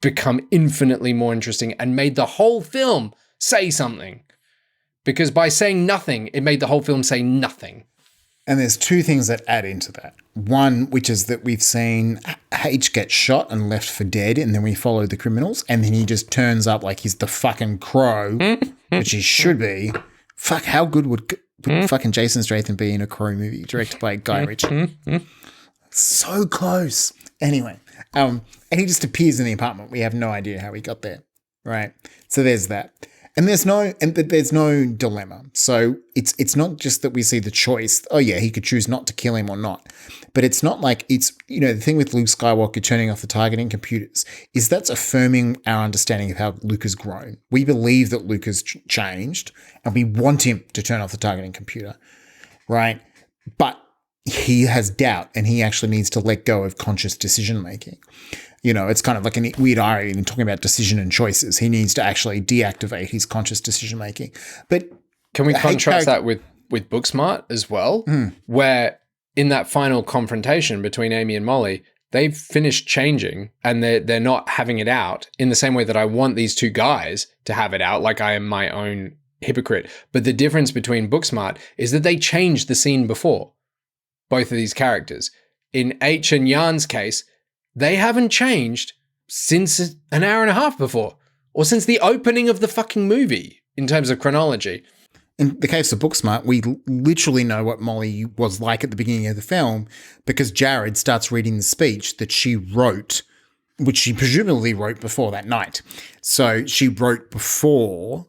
become infinitely more interesting and made the whole film say something. Because by saying nothing, it made the whole film say nothing. And there's two things that add into that. One, which is that we've seen H get shot and left for dead, and then we follow the criminals, and then he just turns up like he's the fucking Crow, which he should be. Fuck, how good would fucking Jason Statham be in a Crow movie directed by Guy Ritchie? So close. Anyway, and he just appears in the apartment. We have no idea how he got there, right? So there's that. And there's no dilemma. So it's not just that we see the choice. Oh yeah, he could choose not to kill him or not. But it's not like it's, the thing with Luke Skywalker turning off the targeting computers is that's affirming our understanding of how Luke has grown. We believe that Luke has changed and we want him to turn off the targeting computer, right? But he has doubt and he actually needs to let go of conscious decision making. It's kind of like a weird irony in talking about decision and choices. He needs to actually deactivate his conscious decision making. But can we contrast that with Booksmart as well, where in that final confrontation between Amy and Molly, they've finished changing and they're not having it out in the same way that I want these two guys to have it out, like I am my own hypocrite. But the difference between Booksmart is that they changed the scene before, both of these characters. In H and Jan's case, they haven't changed since an hour and a half before, or since the opening of the fucking movie in terms of chronology. In the case of Booksmart, we literally know what Molly was like at the beginning of the film because Jared starts reading the speech that she wrote, which she presumably wrote before that night. So she wrote before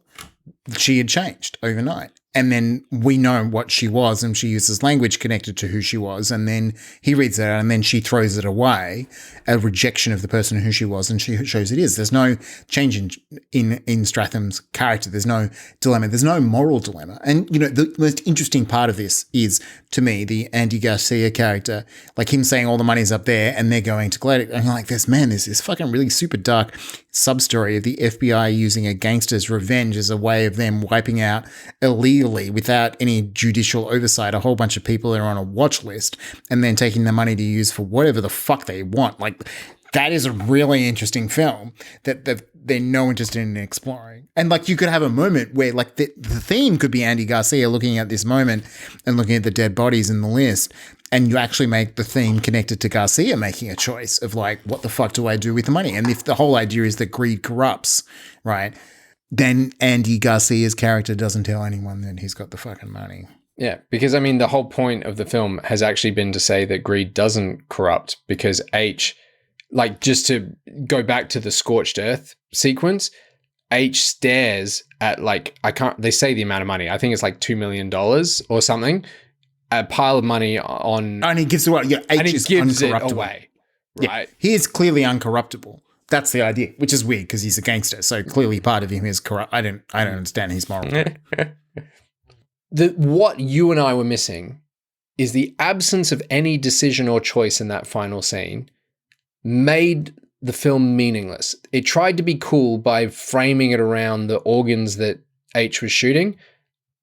she had changed overnight. And then we know what she was and she uses language connected to who she was. And then he reads that out and then she throws it away, a rejection of the person who she was, and she shows it is. There's no change in Stratham's character. There's no dilemma. There's no moral dilemma. And, the most interesting part of this is, to me, the Andy Garcia character, like him saying all the money's up there and they're going to collect it. And you're like, there's this fucking really super dark sub-story of the FBI using a gangster's revenge as a way of them wiping out illegally without any judicial oversight a whole bunch of people that are on a watch list and then taking the money to use for whatever the fuck they want. Like, that is a really interesting film that they're no interest in exploring. And like, you could have a moment where like the theme could be Andy Garcia looking at this moment and looking at the dead bodies in the list, and you actually make the theme connected to Garcia making a choice of like, what the fuck do I do with the money? And if the whole idea is that greed corrupts, right, then Andy Garcia's character doesn't tell anyone that he's got the fucking money. Yeah, because I mean, the whole point of the film has actually been to say that greed doesn't corrupt because H, like, just to go back to the scorched earth sequence, H stares at they say the amount of money. I think it's like $2 million or something. A pile of money on... And he gives it away. Yeah, H and he is gives it uncorruptible. away. Right? Yeah, he is clearly uncorruptible. That's the idea, which is weird because he's a gangster. So clearly part of him is corrupt. I don't understand his moral code. What you and I were missing is the absence of any decision or choice in that final scene made the film meaningless. It tried to be cool by framing it around the organs that H was shooting,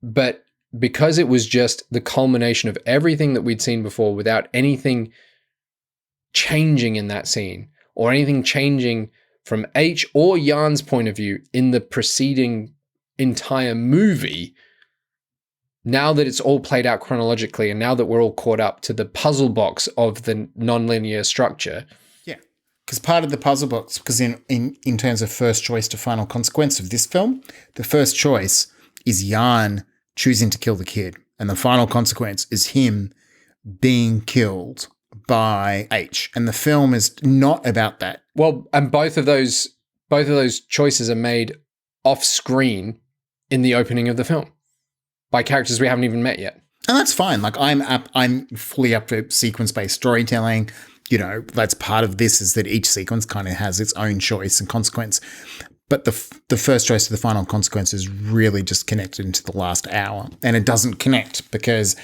but because it was just the culmination of everything that we'd seen before without anything changing in that scene or anything changing from H or Jan's point of view in the preceding entire movie, now that it's all played out chronologically and now that we're all caught up to the puzzle box of the nonlinear structure. Yeah, because part of the puzzle box, because in terms of first choice to final consequence of this film, the first choice is Jan choosing to kill the kid. And the final consequence is him being killed by H. And the film is not about that. Well, and both of those choices are made off screen in the opening of the film by characters we haven't even met yet. And that's fine. Like, I'm fully up for sequence-based storytelling. That's part of this, is that each sequence kind of has its own choice and consequence. But the first choice to the final consequence is really just connected into the last hour. And it doesn't connect because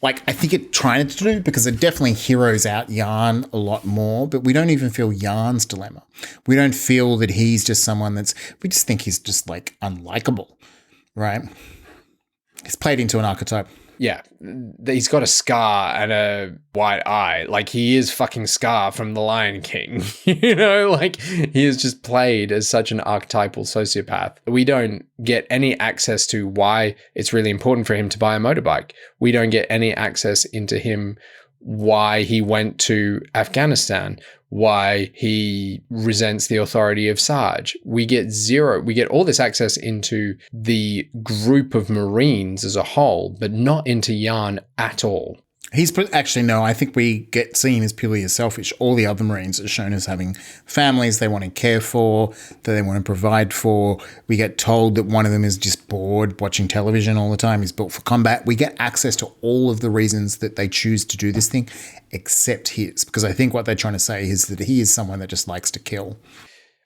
like I think it trying to do, because it definitely heroes out Yarn a lot more, but we don't even feel Yarn's dilemma. We don't feel that he's just someone we just think he's just like unlikable, right? He's played into an archetype. Yeah, he's got a scar and a white eye. Like, he is fucking Scar from The Lion King. You know, like, he is just played as such an archetypal sociopath. We don't get any access to why it's really important for him to buy a motorbike. We don't get any access into him, why he went to Afghanistan, why he resents the authority of Sarge. We get all this access into the group of Marines as a whole, but not into Yarn at all. I think we get seen as purely as selfish. All the other Marines are shown as having families they want to care for, that they want to provide for. We get told that one of them is just bored watching television all the time. He's built for combat. We get access to all of the reasons that they choose to do this thing, except his, because I think what they're trying to say is that he is someone that just likes to kill.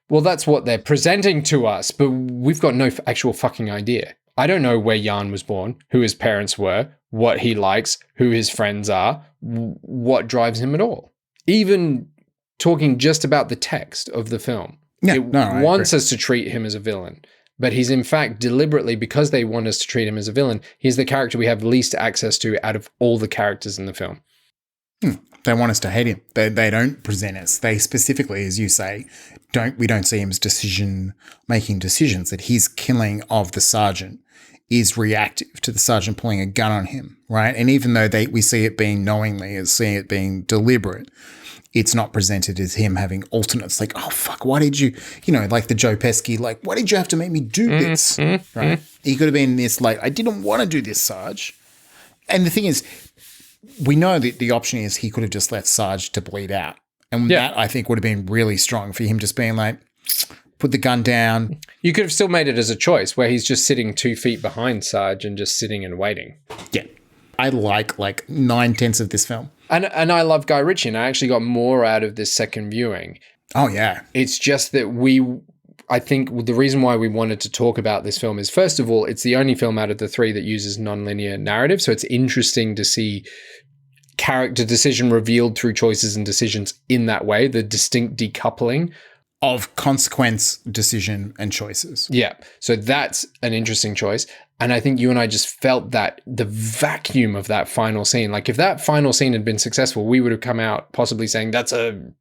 Well, that's what they're presenting to us, but we've got no actual fucking idea. I don't know where Yarn was born, who his parents were, what he likes, who his friends are, what drives him at all. Even talking just about the text of the film. It wants us to treat him as a villain, but he's in fact deliberately, because they want us to treat him as a villain, he's the character we have least access to out of all the characters in the film. They want us to hate him. They don't present us. They specifically, as you say, we don't see him as making decisions, that his killing of the sergeant is reactive to the sergeant pulling a gun on him, right? And even though we see it being knowingly, as seeing it being deliberate, it's not presented as him having alternates, like, oh, fuck, why did you, like the Joe Pesci, like, why did you have to make me do this, right? He could have been this, like, I didn't want to do this, Sarge. And the thing is, we know that the option is he could have just let Sarge to bleed out. And that, I think, would have been really strong for him just being like, put the gun down. You could have still made it as a choice where he's just sitting 2 feet behind Sarge and just sitting and waiting. Yeah. I like 9/10 of this film. And I love Guy Ritchie, and I actually got more out of this second viewing. Oh, yeah. It's just that I think the reason why we wanted to talk about this film is, first of all, it's the only film out of the 3 that uses nonlinear narrative. So it's interesting to see character decision revealed through choices and decisions in that way, the distinct decoupling of consequence, decision, and choices. Yeah. So that's an interesting choice. And I think you and I just felt that the vacuum of that final scene, like if that final scene had been successful, we would have come out possibly saying that's a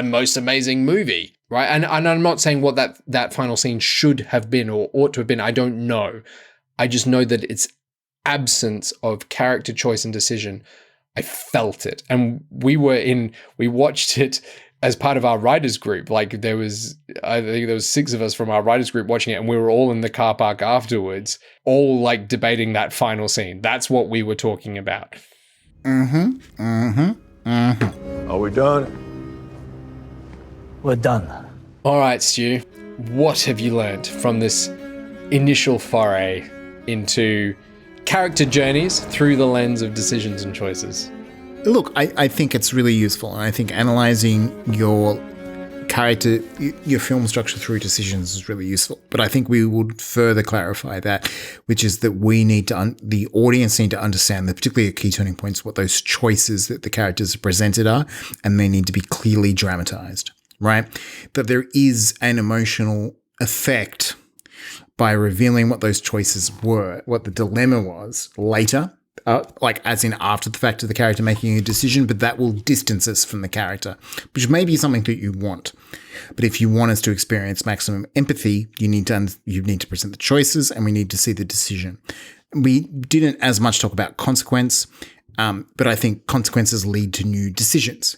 most amazing movie, right? And I'm not saying what that final scene should have been or ought to have been. I don't know. I just know that its absence of character choice and decision, I felt it. And we watched it as part of our writers group. Like I think there was 6 of us from our writers group watching it, and we were all in the car park afterwards, all like debating that final scene. That's what we were talking about. Are we done? We're done. All right, Stu, what have you learned from this initial foray into character journeys through the lens of decisions and choices? Look, I think it's really useful, and I think analysing your character, your film structure through decisions is really useful. But I think we would further clarify that, which is that we need to, the audience need to understand that particularly at key turning points, what those choices that the characters are presented are, and they need to be clearly dramatised, right? That there is an emotional effect by revealing what those choices were, what the dilemma was later, like as in after the fact of the character making a decision, but that will distance us from the character, which may be something that you want. But if you want us to experience maximum empathy, you need to present the choices, and we need to see the decision. We didn't as much talk about consequence, but I think consequences lead to new decisions.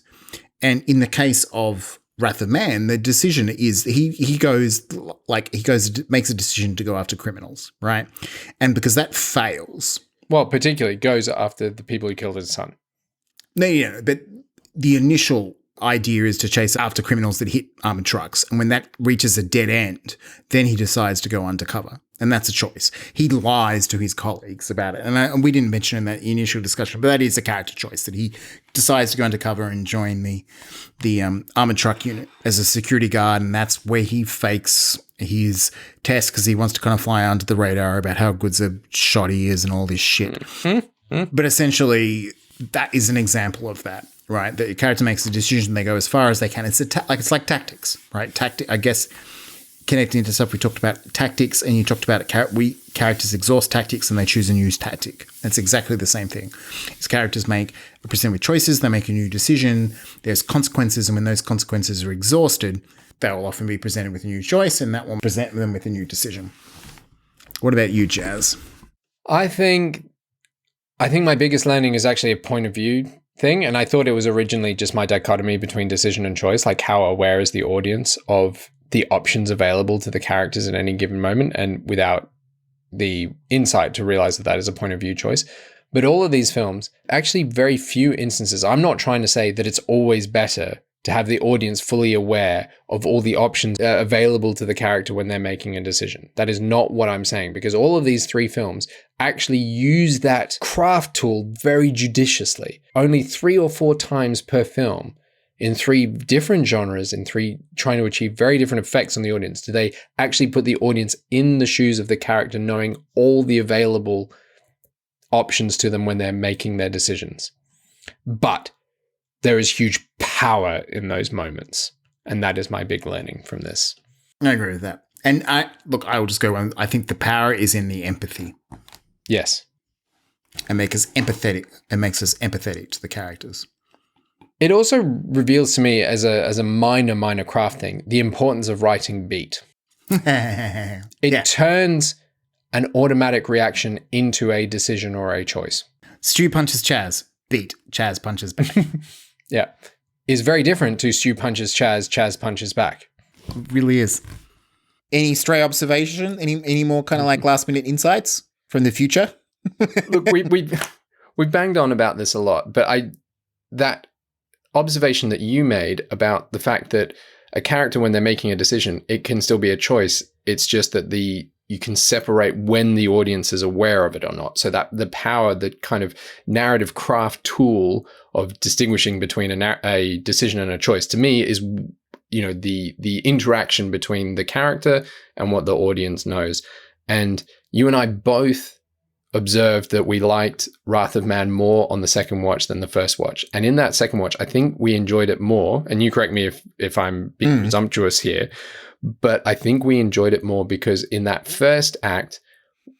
And in the case of Wrath of Man, the decision is he makes a decision to go after criminals, right? And because that fails. Well, particularly goes after the people who killed his son. No, but the initial idea is to chase after criminals that hit armored trucks. And when that reaches a dead end, then he decides to go undercover. And that's a choice. He lies to his colleagues about it. And we didn't mention in that initial discussion, but that is a character choice, that he decides to go undercover and join the armored truck unit as a security guard. And that's where he fakes his test because he wants to kind of fly under the radar about how good's a shot he is and all this shit. Mm-hmm. But essentially, that is an example of that, right? That your character makes a decision, they go as far as they can. It's it's like tactics, right? I guess connecting to stuff we talked about tactics, and you talked about characters exhaust tactics and they choose a new tactic. That's exactly the same thing. As characters are presented with choices, they make a new decision. There's consequences, and when those consequences are exhausted, they will often be presented with a new choice, and that will present them with a new decision. What about you, Jazz? I think my biggest learning is actually a point of view thing. And I thought it was originally just my dichotomy between decision and choice, like how aware is the audience of the options available to the characters at any given moment, and without the insight to realize that is a point of view choice. But all of these films, actually very few instances, I'm not trying to say that it's always better to have the audience fully aware of all the options available to the character when they're making a decision. That is not what I'm saying, because all of these 3 films actually use that craft tool very judiciously. Only 3 or 4 times per film in 3 different genres, in 3 trying to achieve very different effects on the audience, do they actually put the audience in the shoes of the character, knowing all the available options to them when they're making their decisions. But there is huge power in those moments. And that is my big learning from this. I agree with that. And I will just go on. I think the power is in the empathy. Yes. It makes us empathetic. It makes us empathetic to the characters. It also reveals to me as a minor craft thing, the importance of writing beat. It turns an automatic reaction into a decision or a choice. Stu punches Chaz. Beat. Chaz punches back. Yeah. Is very different to Stu punches Chaz, Chaz punches back. It really is. Any stray observation? Any more kind of like last minute insights from the future? Look, we banged on about this a lot, but that observation that you made about the fact that a character, when they're making a decision, it can still be a choice. It's just that you can separate when the audience is aware of it or not. So that the power, the kind of narrative craft tool of distinguishing between a decision and a choice, to me is, the interaction between the character and what the audience knows. And you and I both observed that we liked Wrath of Man more on the second watch than the first watch. And in that second watch, I think we enjoyed it more. And you correct me if I'm being presumptuous here, but I think we enjoyed it more because in that first act,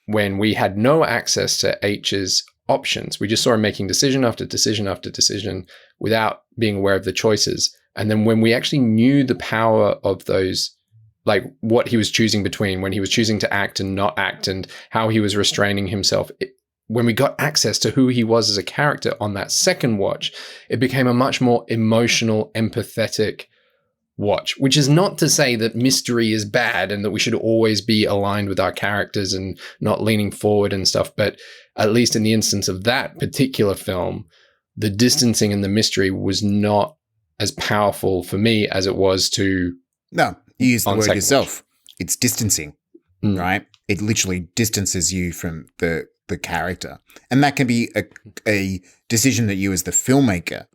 when we had no access to H's options, we just saw him making decision after decision after decision without being aware of the choices. And then when we actually knew the power of those, like what he was choosing between, when he was choosing to act and not act, and how he was restraining himself, when we got access to who he was as a character on that second watch, it became a much more emotional, empathetic watch, which is not to say that mystery is bad and that we should always be aligned with our characters and not leaning forward and stuff. But at least in the instance of that particular film, the distancing and the mystery was not as powerful for me as it was to... No, you use the word yourself. It's distancing, right? It literally distances you from the character. And that can be a decision that you as the filmmaker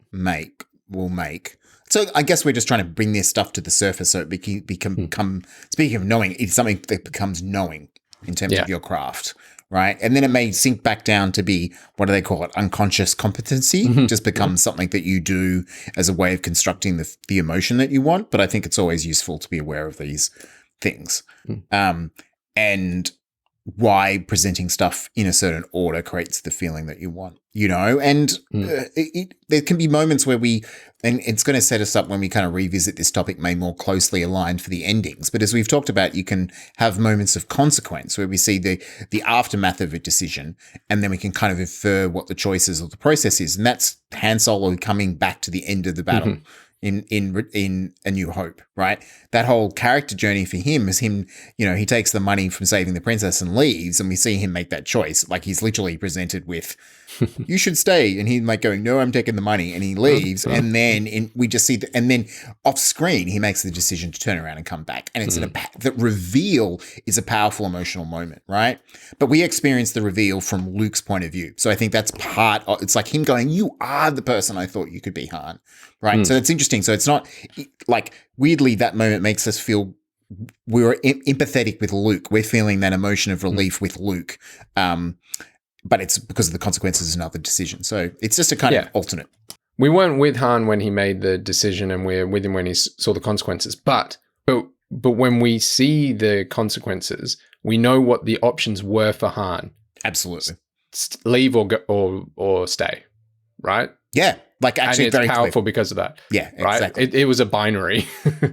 will make. So I guess we're just trying to bring this stuff to the surface so it become speaking of knowing, it's something that becomes knowing in terms of your craft, right? And then it may sink back down to be, what do they call it? Unconscious competency. Just becomes something that you do as a way of constructing the emotion that you want. But I think it's always useful to be aware of these things. And why presenting stuff in a certain order creates the feeling that you want, and there can be moments where and it's going to set us up when we kind of revisit this topic, may more closely aligned for the endings. But as we've talked about, you can have moments of consequence where we see the aftermath of a decision, and then we can kind of infer what the choices or the process is. And that's Han Solo coming back to the end of the battle. In A New Hope, right? That whole character journey for him is him, he takes the money from saving the princess and leaves, and we see him make that choice. Like, he's literally presented with, you should stay. And he's like going, no, I'm taking the money. And he leaves. And then we just see and then off screen, he makes the decision to turn around and come back. And it's the reveal is a powerful emotional moment, right? But we experience the reveal from Luke's point of view. So I think that's it's like him going, you are the person I thought you could be, Han. Right. So it's interesting. So it's not like, weirdly, that moment makes us feel we're empathetic with Luke. We're feeling that emotion of relief with Luke. but it's because of the consequences of another decision. So it's just a kind of alternate. We weren't with Han when he made the decision, and we're with him when he saw the consequences. But when we see the consequences, we know what the options were for Han. Absolutely. Leave or go, or stay, right? Yeah, like actually and it's very powerful clear. because of that. Yeah, right? exactly. It was a binary.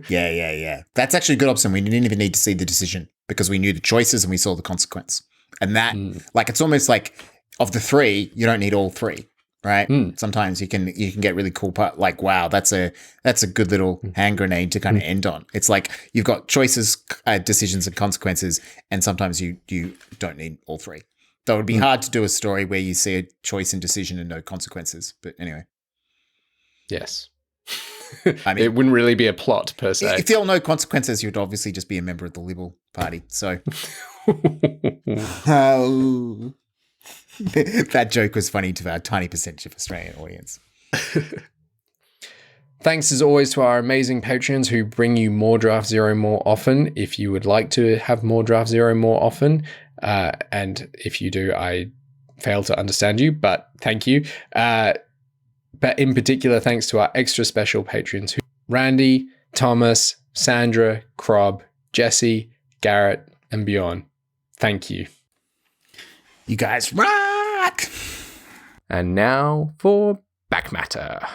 Yeah. That's actually a good option. We didn't even need to see the decision because we knew the choices and we saw the consequence. And that, like, it's almost like of the three, you don't need all three, right? Sometimes you can get really cool part. Like, wow, that's a good little hand grenade to kind of end on. It's like you've got choices, decisions, and consequences, and sometimes you don't need all three. Though it would be hard to do a story where you see a choice and decision and no consequences. But anyway. Yes. I mean, it wouldn't really be a plot per se. If you all know consequences, you'd obviously just be a member of the Liberal Party. So that joke was funny to our tiny percentage of Australian audience. Thanks as always to our amazing patrons who bring you more Draft Zero more often. If you would like to have more Draft Zero more often, and if you do, I fail to understand you, but thank you. But in particular, thanks to our extra special patrons, Randy, Thomas, Sandra, Crob, Jesse, Garrett, and Bjorn. Thank you. You guys rock! And now for Backmatter.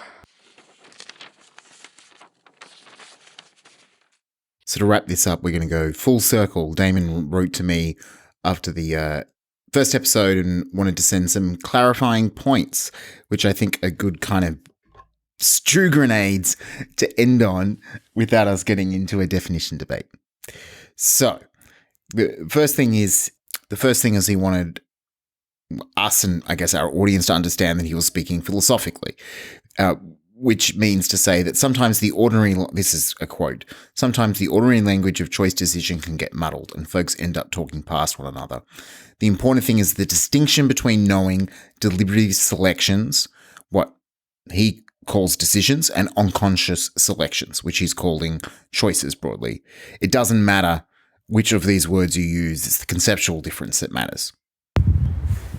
So to wrap this up, we're going to go full circle. Damon wrote to me after the first episode and wanted to send some clarifying points, which I think are good kind of stew grenades to end on without us getting into a definition debate. So the first thing is he wanted us and I guess our audience to understand that he was speaking philosophically, which means to say that sometimes this is a quote, sometimes the ordinary language of choice decision can get muddled and folks end up talking past one another. The important thing is the distinction between knowing deliberative selections, what he calls decisions, and unconscious selections, which he's calling choices broadly. It doesn't matter which of these words you use, it's the conceptual difference that matters.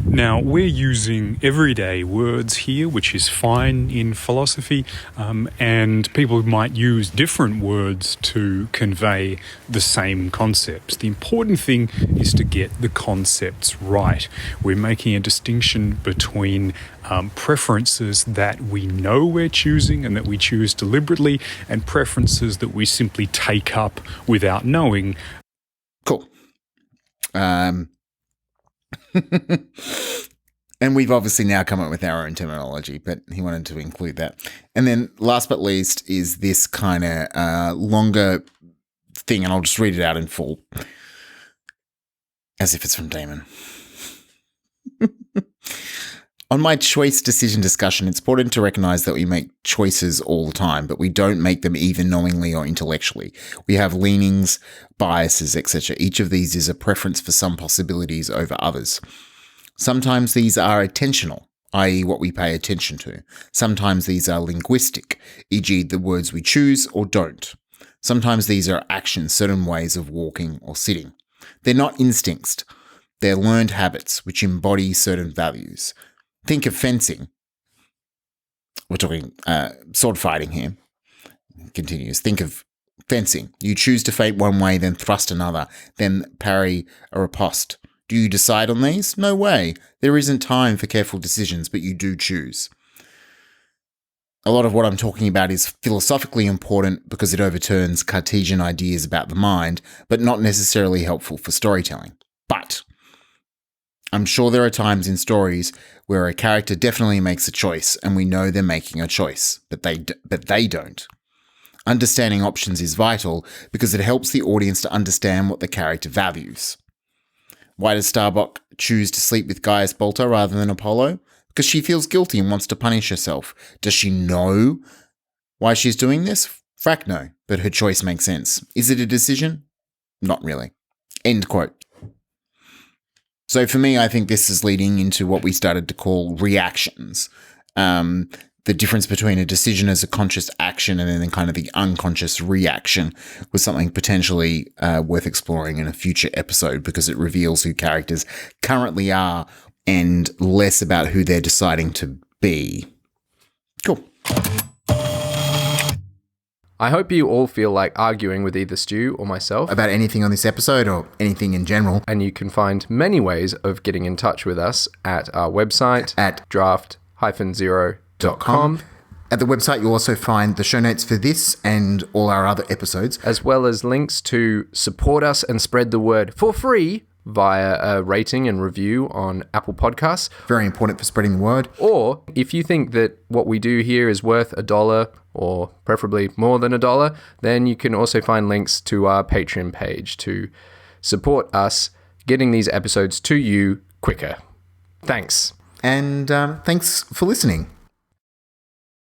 Now, we're using everyday words here, which is fine in philosophy, and people might use different words to convey the same concepts. The important thing is to get the concepts right. We're making a distinction between preferences that we know we're choosing and that we choose deliberately, and preferences that we simply take up without knowing. Cool. And we've obviously now come up with our own terminology, but he wanted to include that. And then last but least is this kind of longer thing, and I'll just read it out in full as if it's from Damon. On my choice decision discussion, it's important to recognize that we make choices all the time, but we don't make them either knowingly or intellectually. We have leanings, biases, etc. Each of these is a preference for some possibilities over others. Sometimes these are attentional, i.e. what we pay attention to. Sometimes these are linguistic, e.g. the words we choose or don't. Sometimes these are actions, certain ways of walking or sitting. They're not instincts. They're learned habits which embody certain values. Think of fencing. We're talking sword fighting here. Continues. Think of fencing. You choose to feint one way, then thrust another, then parry a riposte. Do you decide on these? No way. There isn't time for careful decisions, but you do choose. A lot of what I'm talking about is philosophically important because it overturns Cartesian ideas about the mind, but not necessarily helpful for storytelling. But I'm sure there are times in stories where a character definitely makes a choice and we know they're making a choice, but they don't. Understanding options is vital because it helps the audience to understand what the character values. Why does Starbuck choose to sleep with Gaius Baltar rather than Apollo? Because she feels guilty and wants to punish herself. Does she know why she's doing this? Frack no, but her choice makes sense. Is it a decision? Not really. End quote. So for me, I think this is leading into what we started to call reactions. The difference between a decision as a conscious action and then kind of the unconscious reaction was something potentially worth exploring in a future episode because it reveals who characters currently are and less about who they're deciding to be. Cool. I hope you all feel like arguing with either Stu or myself About anything on this episode or anything in general. and you can find many ways of getting in touch with us at our website At draft-0.com, At the website, you'll also find the show notes for this and all our other episodes. as well as links to support us and spread the word for free via a rating and review on Apple Podcasts. Very important for spreading the word. Or if you think that what we do here is worth $1 or preferably more than $1, then you can also find links to our Patreon page to support us getting these episodes to you quicker. Thanks. And thanks for listening.